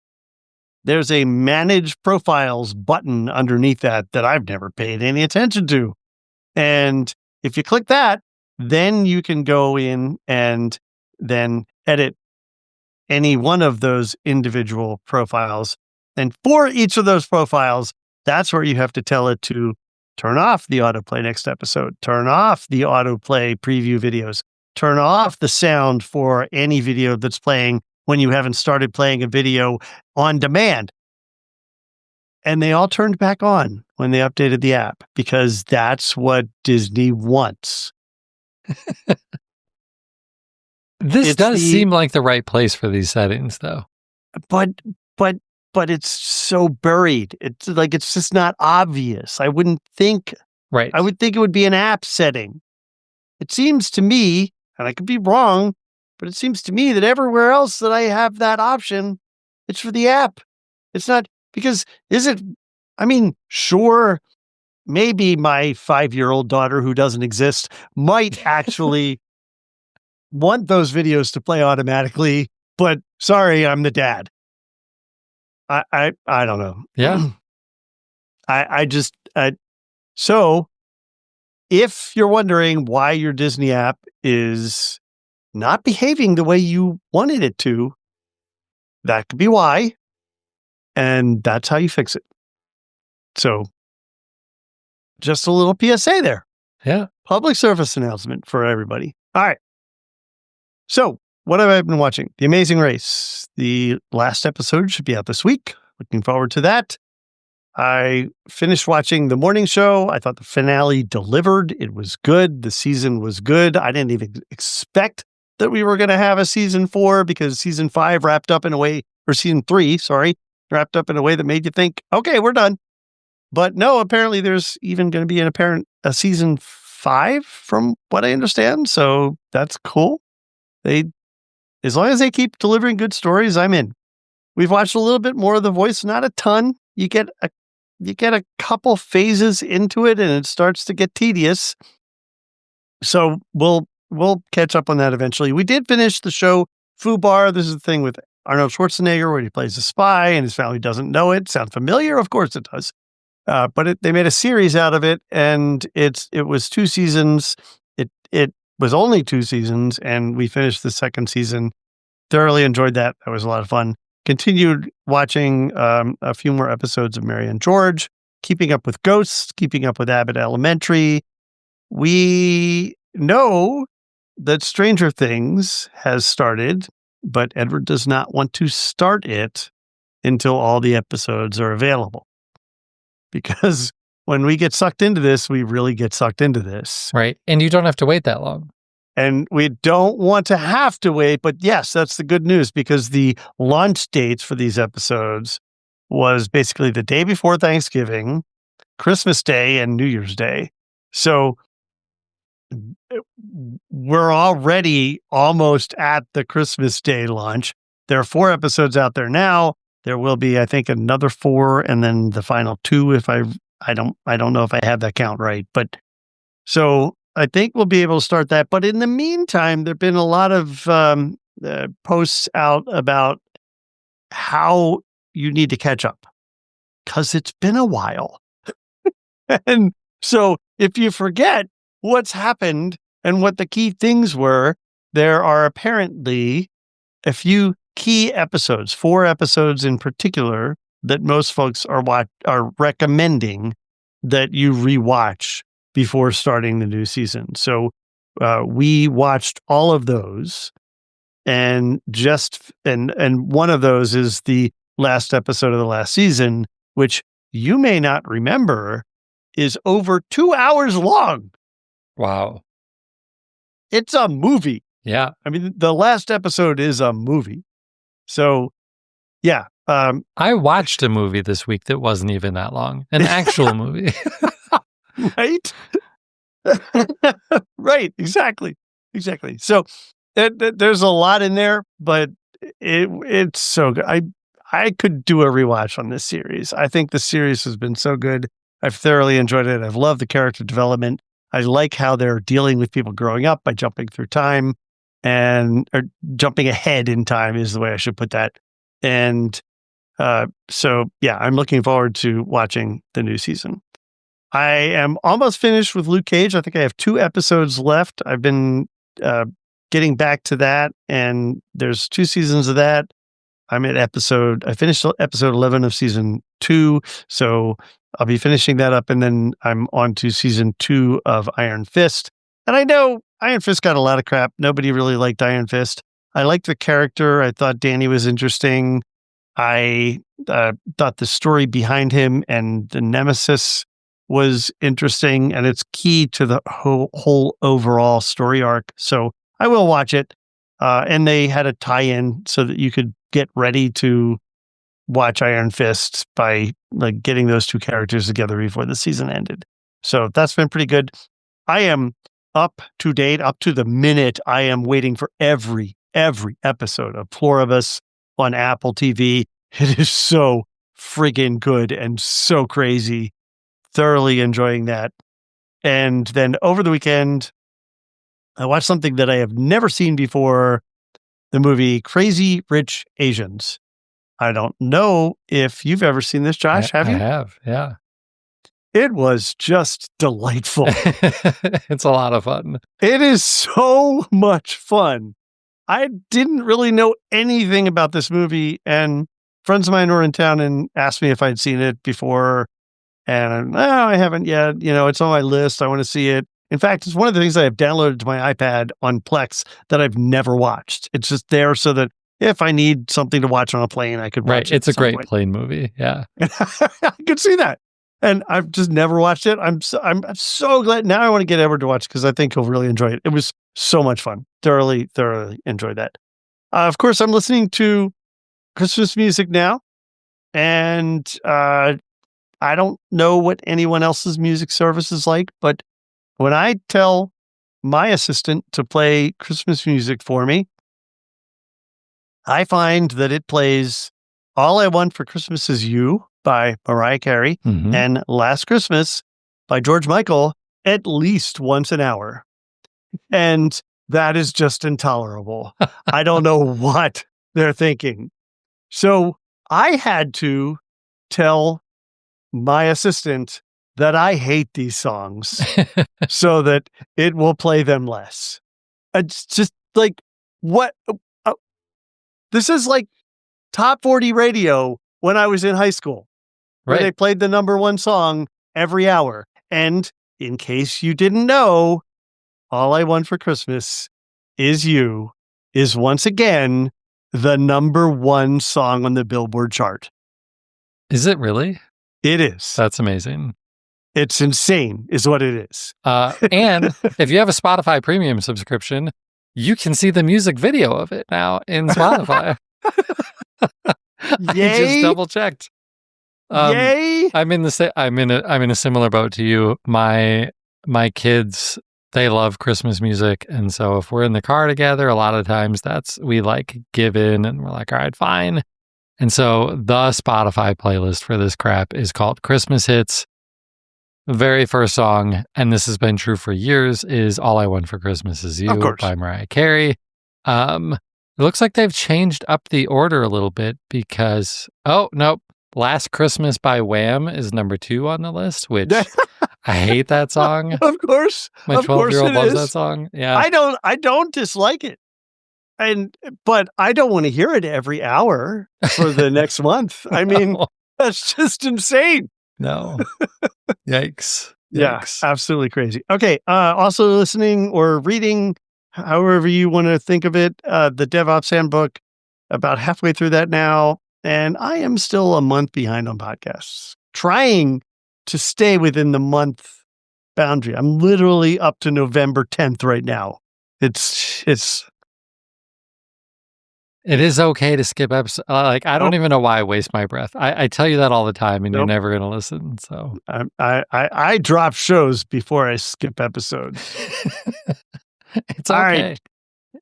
a manage profiles button underneath that I've never paid any attention to. And if you click that, then you can go in and then edit any one of those individual profiles. And for each of those profiles, that's where you have to tell it to turn off the autoplay next episode, turn off the autoplay preview videos, turn off the sound for any video that's playing when you haven't started playing a video on demand. And they all turned back on when they updated the app because that's what Disney wants. This does seem like the right place for these settings, though. But it's so buried. It's like, it's just not obvious. I wouldn't think. Right. I would think it would be an app setting. It seems to me, and I could be wrong, but it seems to me that everywhere else that I have that option, it's for the app. It's not because sure, maybe my 5-year-old daughter who doesn't exist might actually want those videos to play automatically, but sorry, I'm the dad. I don't know. Yeah. So if you're wondering why your Disney app is not behaving the way you wanted it to, that could be why. And that's how you fix it. So just a little PSA there. Yeah. Public service announcement for everybody. All right. So what have I been watching? The Amazing Race. The last episode should be out this week. Looking forward to that. I finished watching the morning show. I thought the finale delivered. It was good. The season was good. I didn't even expect that we were going to have a season 4 because season 5 wrapped up in a way, or season 3, wrapped up in a way that made you think, okay, we're done. But no, apparently there's even going to be a season 5 from what I understand. So that's cool. As long as they keep delivering good stories, I'm in. We've watched a little bit more of The Voice, not a ton. You get a couple phases into it and it starts to get tedious. So we'll catch up on that eventually. We did finish the show Fubar. This is the thing with Arnold Schwarzenegger where he plays a spy and his family doesn't know it. Sound familiar? Of course it does. But they made a series out of it, and it was 2 seasons. It was only 2 seasons, and we finished the second season. Thoroughly enjoyed that. That was a lot of fun. Continued watching a few more episodes of Mary and George, Keeping Up with Ghosts, Keeping Up with Abbott Elementary. We know that Stranger Things has started, but Edward does not want to start it until all the episodes are available. Because when we get sucked into this, we really get sucked into this. Right. And you don't have to wait that long. And we don't want to have to wait, but yes, that's the good news because the launch dates for these episodes was basically the day before Thanksgiving, Christmas Day, and New Year's Day. So we're already almost at the Christmas Day launch. There are 4 episodes out there now. There will be, I think, another 4, and then the final 2. If I don't know if I have that count right, but so I think we'll be able to start that. But in the meantime, there've been a lot of posts out about how you need to catch up because it's been a while. And so if you forget what's happened and what the key things were, there are apparently a few key episodes, 4 episodes in particular, that most folks are recommending that you rewatch before starting the new season. So we watched all of those, and one of those is the last episode of the last season, which you may not remember is over 2 hours long. Wow. It's a movie. Yeah. I mean, the last episode is a movie. So, yeah. I watched a movie this week that wasn't even that long. An actual movie. Right? Right. Exactly. So there's a lot in there, but it's so good. I could do a rewatch on this series. I think the series has been so good. I've thoroughly enjoyed it. I've loved the character development. I like how they're dealing with people growing up by jumping through time or jumping ahead in time is the way I should put that. And so, yeah, I'm looking forward to watching the new season. I am almost finished with Luke Cage. I think I have 2 episodes left. I've been getting back to that, and there's 2 seasons of that. I finished episode 11 of season 2, so I'll be finishing that up, and then I'm on to season 2 of Iron Fist. And I know Iron Fist got a lot of crap. Nobody really liked Iron Fist. I liked the character. I thought Danny was interesting. I thought the story behind him and the nemesis was interesting, and it's key to the whole overall story arc. So I will watch it. And they had a tie-in so that you could get ready to watch Iron Fist by like getting those 2 characters together before the season ended. So that's been pretty good. I am up to date, up to the minute. I am waiting for every episode of Pluribus on Apple TV. It is so friggin' good and so crazy. Thoroughly enjoying that. And then over the weekend, I watched something that I have never seen before, the movie Crazy Rich Asians. I don't know if you've ever seen this, Josh. Have you? I have, yeah. It was just delightful. It's a lot of fun. It is so much fun. I didn't really know anything about this movie, and friends of mine were in town and asked me if I'd seen it before. And no, I haven't yet. It's on my list. I want to see it. In fact, it's one of the things I have downloaded to my iPad on Plex that I've never watched. It's just there so that if I need something to watch on a plane, I could watch it. It's a great plane movie. Yeah. I could see that. And I've just never watched it. I'm so glad. Now I want to get Edward to watch because I think he'll really enjoy it. It was so much fun. Thoroughly enjoyed that. Of course, I'm listening to Christmas music now. And I don't know what anyone else's music service is like, but when I tell my assistant to play Christmas music for me, I find that it plays All I Want for Christmas Is You by Mariah Carey and Last Christmas by George Michael at least once an hour. And that is just intolerable. I don't know what they're thinking. So I had to tell my assistant that I hate these songs so that it will play them less. It's just like, what? This is like top 40 radio when I was in high school, where they played the number 1 song every hour. And in case you didn't know, All I Want for Christmas Is You is once again the number 1 song on the Billboard chart. Is it really? It is. That's amazing. It's insane is what it is. And if you have a Spotify premium subscription, you can see the music video of it now in Spotify. Yay. I just double checked. Yay. I'm in a similar boat to you. My kids, they love Christmas music. And so if we're in the car together, a lot of times we like give in and we're like, all right, fine. And so the Spotify playlist for this crap is called Christmas Hits. The very first song, and this has been true for years, is All I Want for Christmas Is You by Mariah Carey. It looks like they've changed up the order a little bit because, oh, nope. Last Christmas by Wham is number 2 on the list, which I hate that song. Of course. My 12-year-old loves that song. Yeah. I don't dislike it. But I don't want to hear it every hour for the next month. I mean, that's just insane. No. Yikes. Yeah, absolutely crazy. Okay. Also listening or reading, however you want to think of it, the DevOps Handbook, about halfway through that now. And I am still a month behind on podcasts, trying to stay within the month boundary. I'm literally up to November 10th right now. It is okay to skip episodes. I don't even know why I waste my breath. I tell you that all the time, and you're never going to listen. So I drop shows before I skip episodes. It's okay. All right.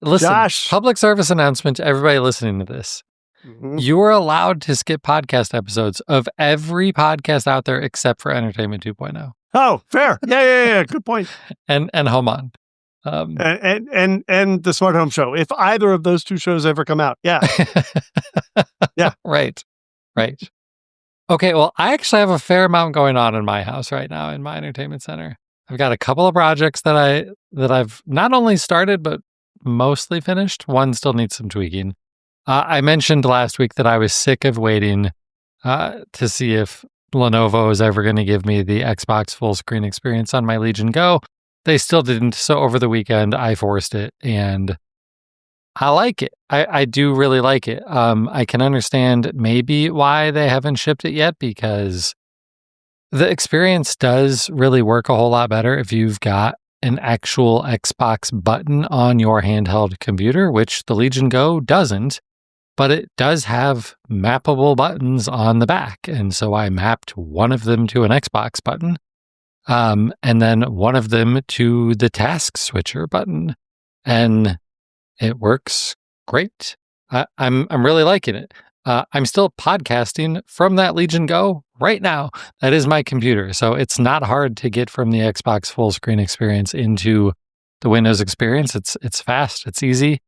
Listen, Josh. Public service announcement to everybody listening to this. Mhm. You are allowed to skip podcast episodes of every podcast out there except for Entertainment 2.0 Oh, fair. Yeah. Good point. and Home On. And the Smart Home Show. If either of those two shows ever come out, yeah. Right. Okay, well, I actually have a fair amount going on in my house right now in my entertainment center. I've got a couple of projects that I've not only started but mostly finished. One still needs some tweaking. I mentioned last week that I was sick of waiting to see if Lenovo is ever going to give me the Xbox full screen experience on my Legion Go. They still didn't. So over the weekend, I forced it, and I like it. I do really like it. I can understand maybe why they haven't shipped it yet, because the experience does really work a whole lot better if you've got an actual Xbox button on your handheld computer, which the Legion Go doesn't, but it does have mappable buttons on the back. And so I mapped one of them to an Xbox button, and then one of them to the task switcher button. And it works great. I'm really liking it. I'm still podcasting from that Legion Go right now. That is my computer, so it's not hard to get from the Xbox full screen experience into the Windows experience. It's fast. It's easy.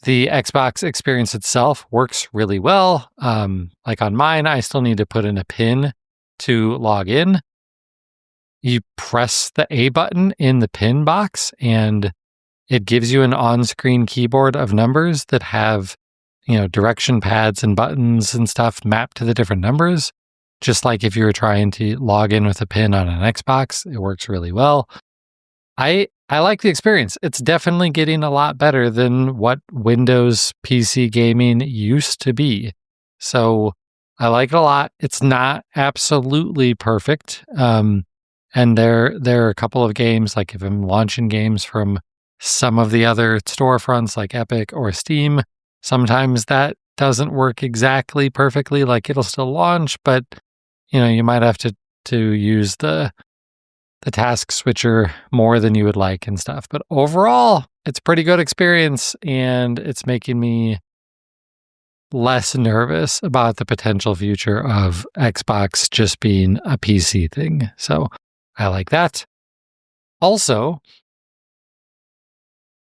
The Xbox experience itself works really well. Like on mine, I still need to put in a PIN to log in. You press the A button in the PIN box, and it gives you an on-screen keyboard of numbers that have, direction pads and buttons and stuff mapped to the different numbers. Just like if you were trying to log in with a PIN on an Xbox, it works really well. I like the experience. It's definitely getting a lot better than what Windows PC gaming used to be. So I like it a lot. It's not absolutely perfect. And there are a couple of games, like if I'm launching games from some of the other storefronts like Epic or Steam, sometimes that doesn't work exactly perfectly. Like it'll still launch, but you might have to use the task switcher more than you would like and stuff. But overall, it's a pretty good experience, and it's making me less nervous about the potential future of Xbox just being a PC thing. So I like that. Also,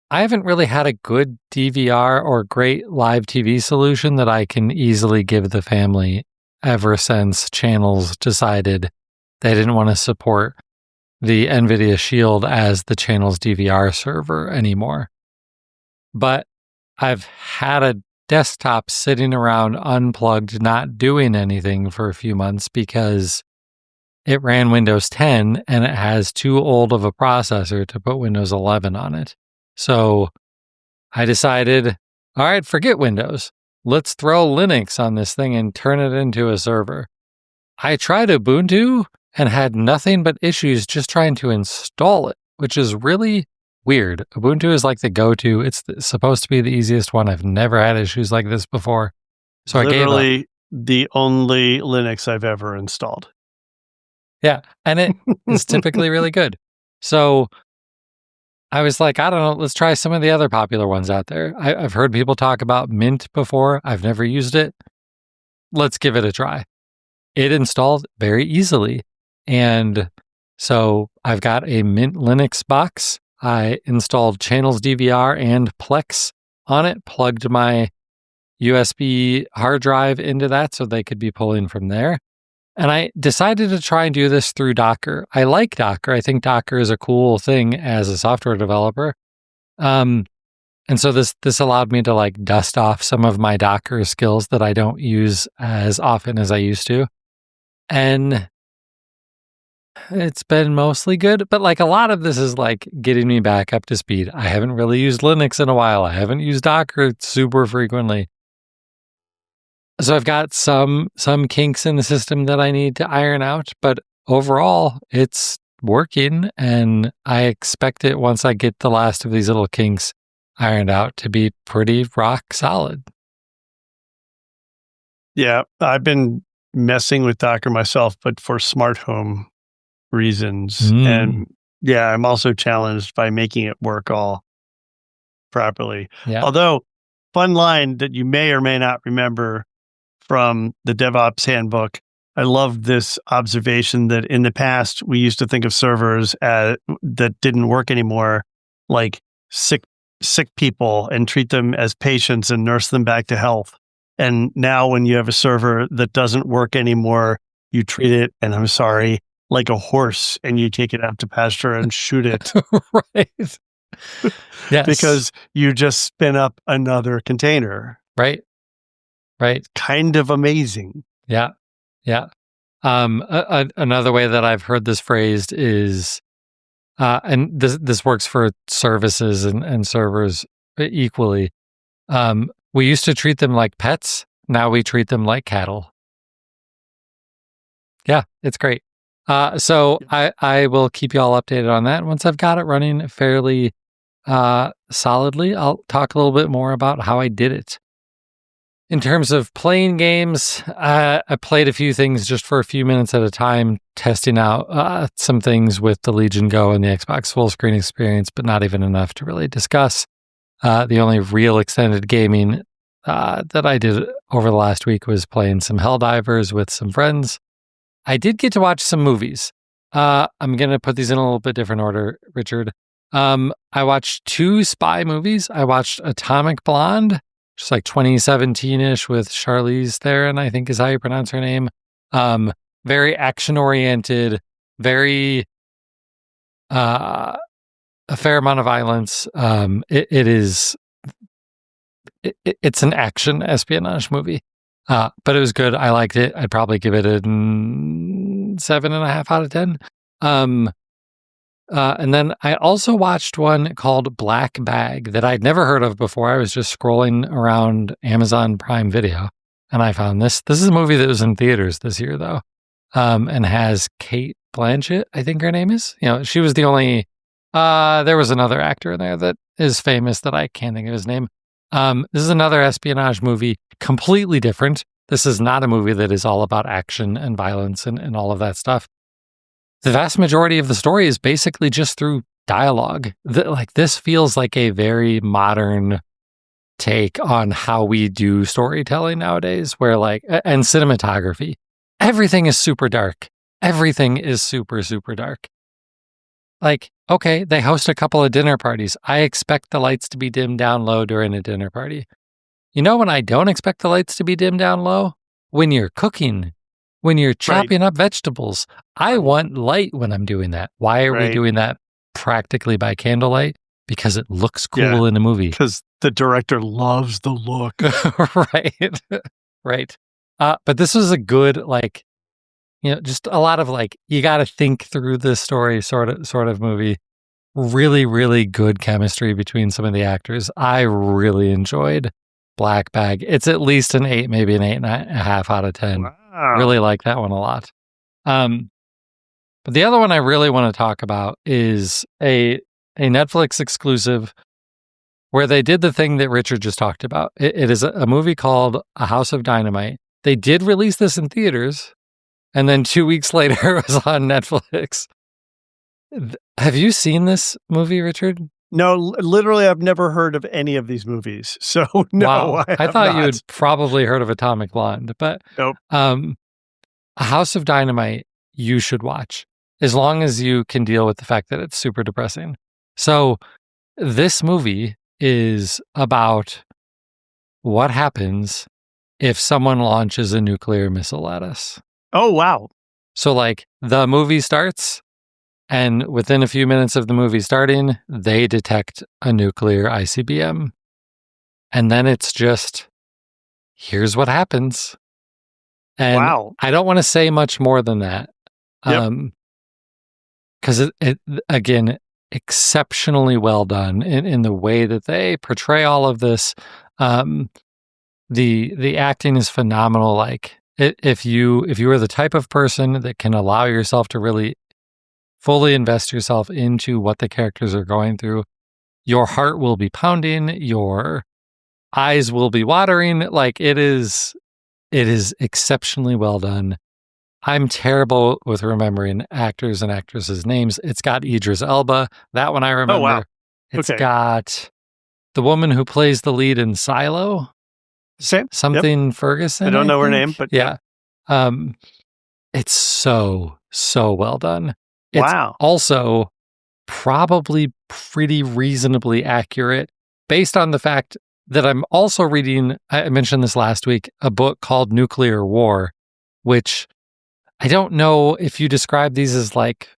I haven't really had a good DVR or great live TV solution that I can easily give the family ever since channels decided they didn't want to support the NVIDIA Shield as the channel's DVR server anymore. But I've had a desktop sitting around unplugged, not doing anything for a few months because it ran Windows 10 and it has too old of a processor to put Windows 11 on it. So I decided, all right, forget Windows. Let's throw Linux on this thing and turn it into a server. I tried Ubuntu and had nothing but issues just trying to install it, which is really weird. Ubuntu is like the go-to. It's supposed to be the easiest one. I've never had issues like this before. So I gave up. Literally the only Linux I've ever installed. Yeah, and it is typically really good. So I was like, I don't know, let's try some of the other popular ones out there. I've heard people talk about Mint before. I've never used it. Let's give it a try. It installed very easily. And so I've got a Mint Linux box. I installed Channels DVR and Plex on it, plugged my USB hard drive into that so they could be pulling from there. And I decided to try and do this through Docker. I like Docker. I think Docker is a cool thing as a software developer. And so this allowed me to like dust off some of my Docker skills that I don't use as often as I used to. And it's been mostly good, but like a lot of this is like getting me back up to speed. I haven't really used Linux in a while. I haven't used Docker super frequently. So I've got some kinks in the system that I need to iron out, but overall it's working, and I expect it, once I get the last of these little kinks ironed out, to be pretty rock solid. Yeah, I've been messing with Docker myself, but for smart home reasons. And yeah, I'm also challenged by making it work all properly. Yeah. Although fun line that you may or may not remember from the DevOps handbook. I love this observation that in the past we used to think of servers that didn't work anymore, like sick people, and treat them as patients and nurse them back to health. And now when you have a server that doesn't work anymore, you treat it, and I'm sorry, like a horse, and you take it out to pasture and shoot it. Right. Yes. Because you just spin up another container. Right. Right. Kind of amazing. Yeah. Yeah. Another way that I've heard this phrased is, and this works for services and servers equally. We used to treat them like pets. Now we treat them like cattle. Yeah, it's great. So I will keep you all updated on that. Once I've got it running fairly solidly, I'll talk a little bit more about how I did it. In terms of playing games, I played a few things just for a few minutes at a time, testing out some things with the Legion Go and the Xbox full screen experience, but not even enough to really discuss. The only real extended gaming that I did over the last week was playing some Helldivers with some friends. I did get to watch some movies. I'm going to put these in a little bit different order, Richard. I watched 2 spy movies. I watched Atomic Blonde, just like 2017-ish, with Charlize Theron, I think is how you pronounce her name. Very action-oriented, very a fair amount of violence. It's an action espionage movie, but it was good. I liked it. I'd probably give it a 7.5 out of 10. And then I also watched one called Black Bag that I'd never heard of before. I was just scrolling around Amazon Prime Video, and I found this. This is a movie that was in theaters this year, though, and has Kate Blanchett, I think her name is. She was the only. There was another actor in there that is famous that I can't think of his name. This is another espionage movie, completely different. This is not a movie that is all about action and violence and all of that stuff. The vast majority of the story is basically just through dialogue. This feels like a very modern take on how we do storytelling nowadays, where and cinematography. Everything is super dark. Everything is super, super dark. Okay, they host a couple of dinner parties. I expect the lights to be dimmed down low during a dinner party. You know when I don't expect the lights to be dimmed down low? When you're cooking. When you're chopping up vegetables. I want light when I'm doing that. Why are we doing that practically by candlelight? Because it looks cool in a movie. Because the director loves the look. Right. But this was a good, just a lot of you got to think through this story sort of movie. Really, really good chemistry between some of the actors. I really enjoyed Black Bag. It's at least an 8, maybe an 8.5 out of 10. Wow. Really like that one a lot. But the other one I really want to talk about is a Netflix exclusive where they did the thing that Richard just talked about. It is a movie called A House of Dynamite. They did release this in theaters, and then 2 weeks later it was on Netflix. Have you seen this movie, Richard? No, literally, I've never heard of any of these movies. So, no, wow. I thought you had probably heard of Atomic Blonde, but nope. A House of Dynamite, you should watch, as long as you can deal with the fact that it's super depressing. So, this movie is about what happens if someone launches a nuclear missile at us. Oh, wow. So, the movie starts, and within a few minutes of the movie starting, they detect a nuclear ICBM. And then it's just, here's what happens. And wow. I don't want to say much more than that. Because it, again, exceptionally well done in the way that they portray all of this. The acting is phenomenal. If you are the type of person that can allow yourself to really fully invest yourself into what the characters are going through, your heart will be pounding, your eyes will be watering. It is exceptionally well done. I'm terrible with remembering actors and actresses' names. It's got Idris Elba. That one I remember. Oh, wow. It's got the woman who plays the lead in Silo, Same. Yep. something Ferguson. I don't know her think? name, but yeah. It's so well done. It's Wow. also probably pretty reasonably accurate based on the fact that I'm also reading, I mentioned this last week, a book called Nuclear War, which I don't know if you describe these as like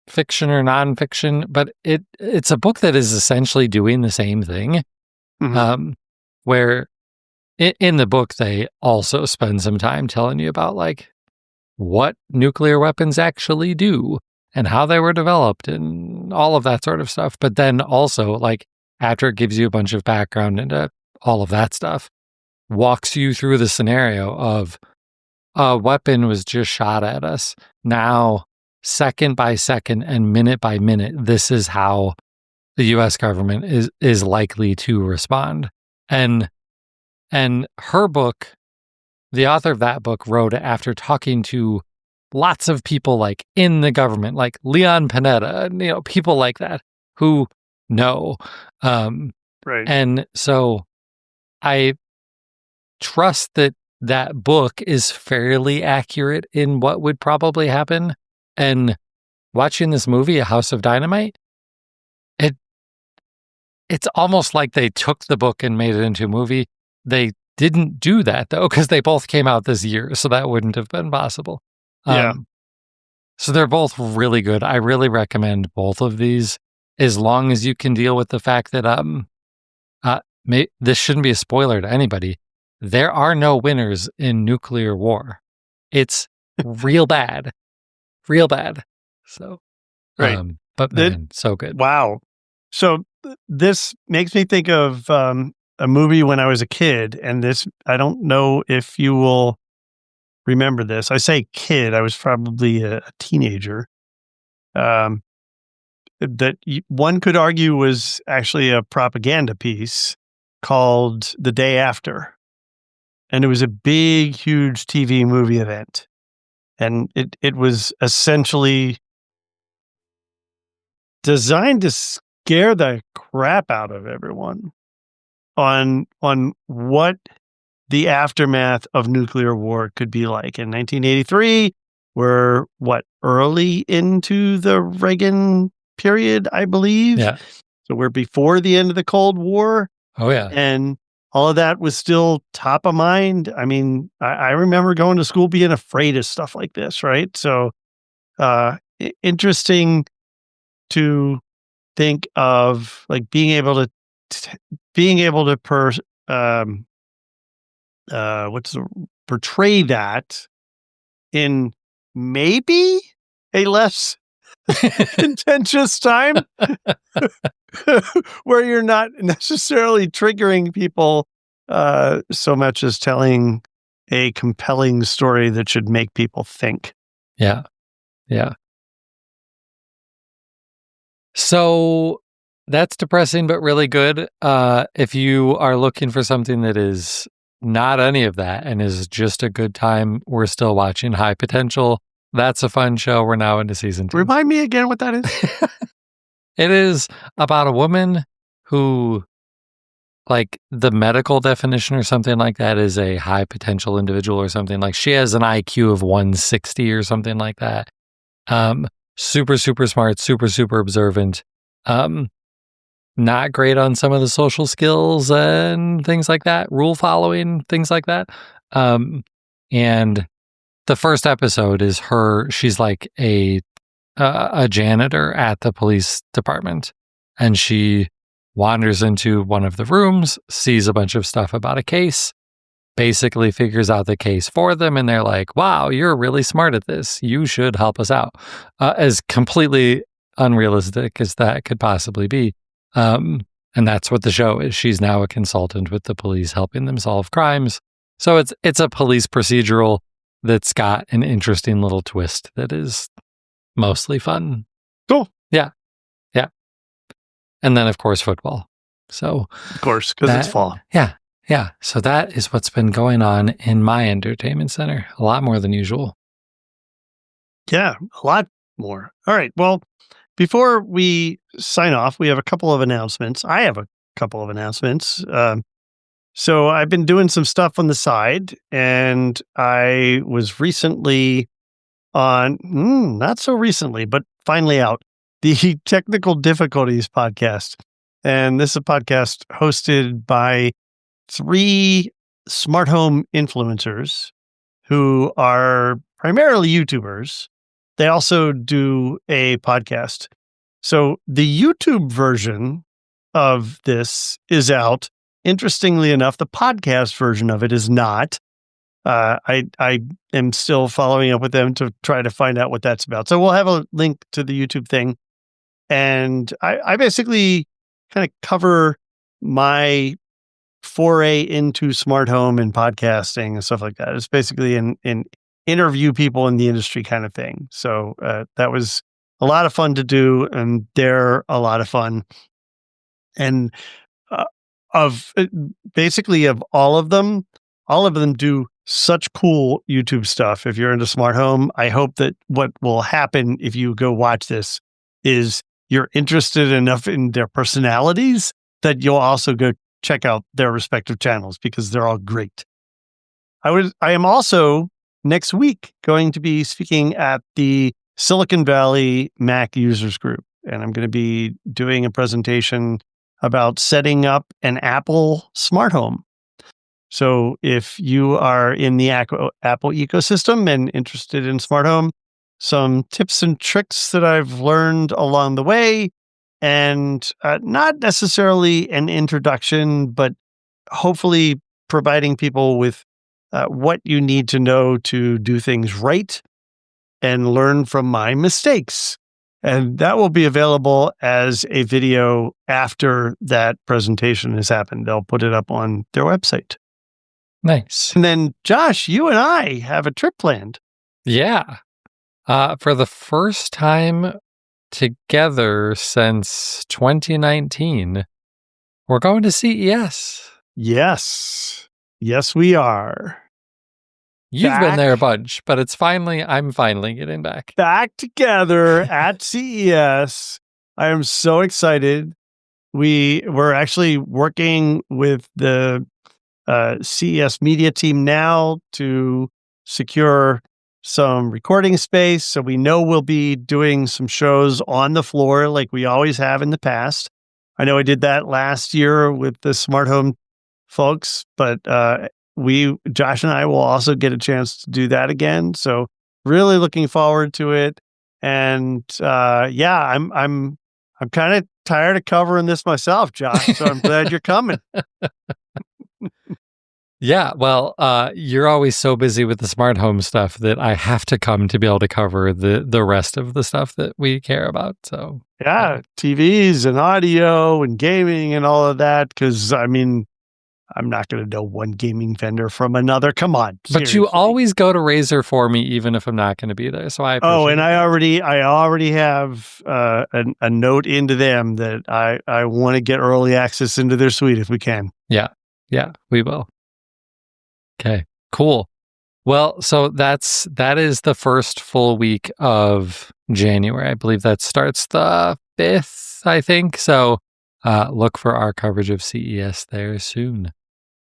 fiction or nonfiction, but it's a book that is essentially doing the same thing. Where in the book, they also spend some time telling you about like what nuclear weapons actually do and how they were developed and all of that sort of stuff. But then also, like, after it gives you a bunch of background into all of that stuff, walks you through the scenario of a weapon was just shot at us. Now, second by second and minute by minute, this is how the US government is likely to respond. And her book, the author of that book, wrote it after talking to lots of people like in the government, like Leon Panetta, people like that who know. Right. And so I trust that book is fairly accurate in what would probably happen. And watching this movie, A House of Dynamite, it's almost like they took the book and made it into a movie. They didn't do that though, because they both came out this year, so that wouldn't have been possible. Yeah. So they're both really good. I really recommend both of these, as long as you can deal with the fact that this shouldn't be a spoiler to anybody. There are no winners in nuclear war. It's real bad, real bad. So, right. But man, so good. Wow. So this makes me think of a movie when I was a kid, and this, I don't know if you will remember this. I say kid, I was probably a teenager. That one could argue was actually a propaganda piece called The Day After. And it was a big, huge TV movie event. And it was essentially designed to scare the crap out of everyone on what the aftermath of nuclear war could be like. In 1983, we're early into the Reagan period, I believe. Yeah. So we're before the end of the Cold War. Oh yeah. And all of that was still top of mind. I mean, I remember going to school being afraid of stuff like this, right? So interesting to think of, like, being able to portray that in maybe a less contentious time where you're not necessarily triggering people so much as telling a compelling story that should make people think. Yeah. Yeah. So that's depressing, but really good. If you are looking for something that is not any of that and is just a good time, we're still watching High Potential. That's a fun show. We're now into season 2. Remind me again what that is. It is about a woman who, like, the medical definition or something like that is a high potential individual or something. Like, she has an IQ of 160 or something like that. Super, super smart, super, super observant. Not great on some of the social skills and things like that, rule following, things like that. And the first episode is her, she's like a janitor at the police department, and she wanders into one of the rooms, sees a bunch of stuff about a case, basically figures out the case for them, and they're like, wow, you're really smart at this. You should help us out. As completely unrealistic as that could possibly be. And that's what the show is. She's now a consultant with the police, helping them solve crimes. So it's a police procedural that's got an interesting little twist that is mostly fun. Cool. Yeah. Yeah. And then, of course, football. So, of course, because it's fall. Yeah. Yeah. So that is what's been going on in my entertainment center. A lot more than usual. Yeah, a lot more. All right. Well, before we sign off, we have a couple of announcements. I have a couple of announcements. So I've been doing some stuff on the side, and I was recently on, not so recently, but finally out, the Technical Difficulties podcast. And this is a podcast hosted by 3 smart home influencers who are primarily YouTubers. They also do a podcast. So the YouTube version of this is out. Interestingly enough, the podcast version of it is not. I am still following up with them to try to find out what that's about. So we'll have a link to the YouTube thing. And I basically kind of cover my foray into smart home and podcasting and stuff like that. It's basically an interview people in the industry kind of thing. So that was a lot of fun to do, and they're a lot of fun. And uh, basically of all of them do such cool YouTube stuff. If you're into smart home, I hope that what will happen if you go watch this is you're interested enough in their personalities that you'll also go check out their respective channels because they're all great. I am also next week going to be speaking at the Silicon Valley Mac Users Group, and I'm going to be doing a presentation about setting up an Apple smart home. So if you are in the Apple ecosystem and interested in smart home, some tips and tricks that I've learned along the way, and not necessarily an introduction, but hopefully providing people with what you need to know to do things right and learn from my mistakes. And that will be available as a video after that presentation has happened. They'll put it up on their website. Nice. And then, Josh, you and I have a trip planned. Yeah. For the first time together since 2019, we're going to CES. Yes. Yes, we are. You've been there a bunch, but I'm finally getting back. Back together at CES. I am so excited. We're actually working with the CES media team now to secure some recording space. So we know we'll be doing some shows on the floor like we always have in the past. I know I did that last year with the smart home folks, but Josh and I will also get a chance to do that again. So really looking forward to it. And I'm kind of tired of covering this myself, Josh. So I'm glad you're coming. Yeah, well, you're always so busy with the smart home stuff that I have to come to be able to cover the rest of the stuff that we care about. So yeah, TVs and audio and gaming and all of that. Because I mean, I'm not going to know one gaming vendor from another. Come on, but seriously. you always go to Razer for me, even if I'm not going to be there. So I appreciate and that. I already have a note into them that I want to get early access into their suite if we can. Yeah, we will. Okay, cool. Well, so that is the first full week of January. I believe that starts the 5th, I think. So look for our coverage of CES there soon.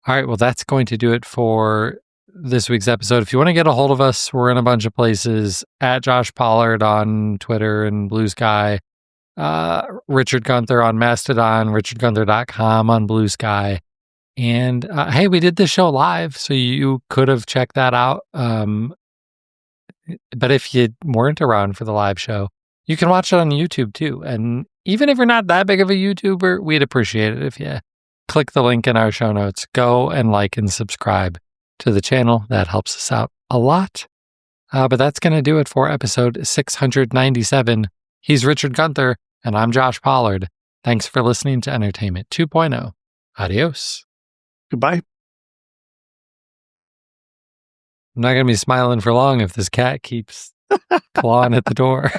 All right, well, that's going to do it for this week's episode. If you want to get a hold of us, we're in a bunch of places, at Josh Pollard on Twitter and Blue Sky, Richard Gunther on Mastodon, richardgunther.com on Blue Sky. And hey, we did this show live, so you could have checked that out. But if you weren't around for the live show, you can watch it on YouTube too. And even if you're not that big of a YouTuber, we'd appreciate it if you click the link in our show notes. Go and like and subscribe to the channel. That helps us out a lot. But that's going to do it for episode 697. He's Richard Gunther, and I'm Josh Pollard. Thanks for listening to Entertainment 2.0. Adios. Goodbye. I'm not going to be smiling for long if this cat keeps clawing at the door.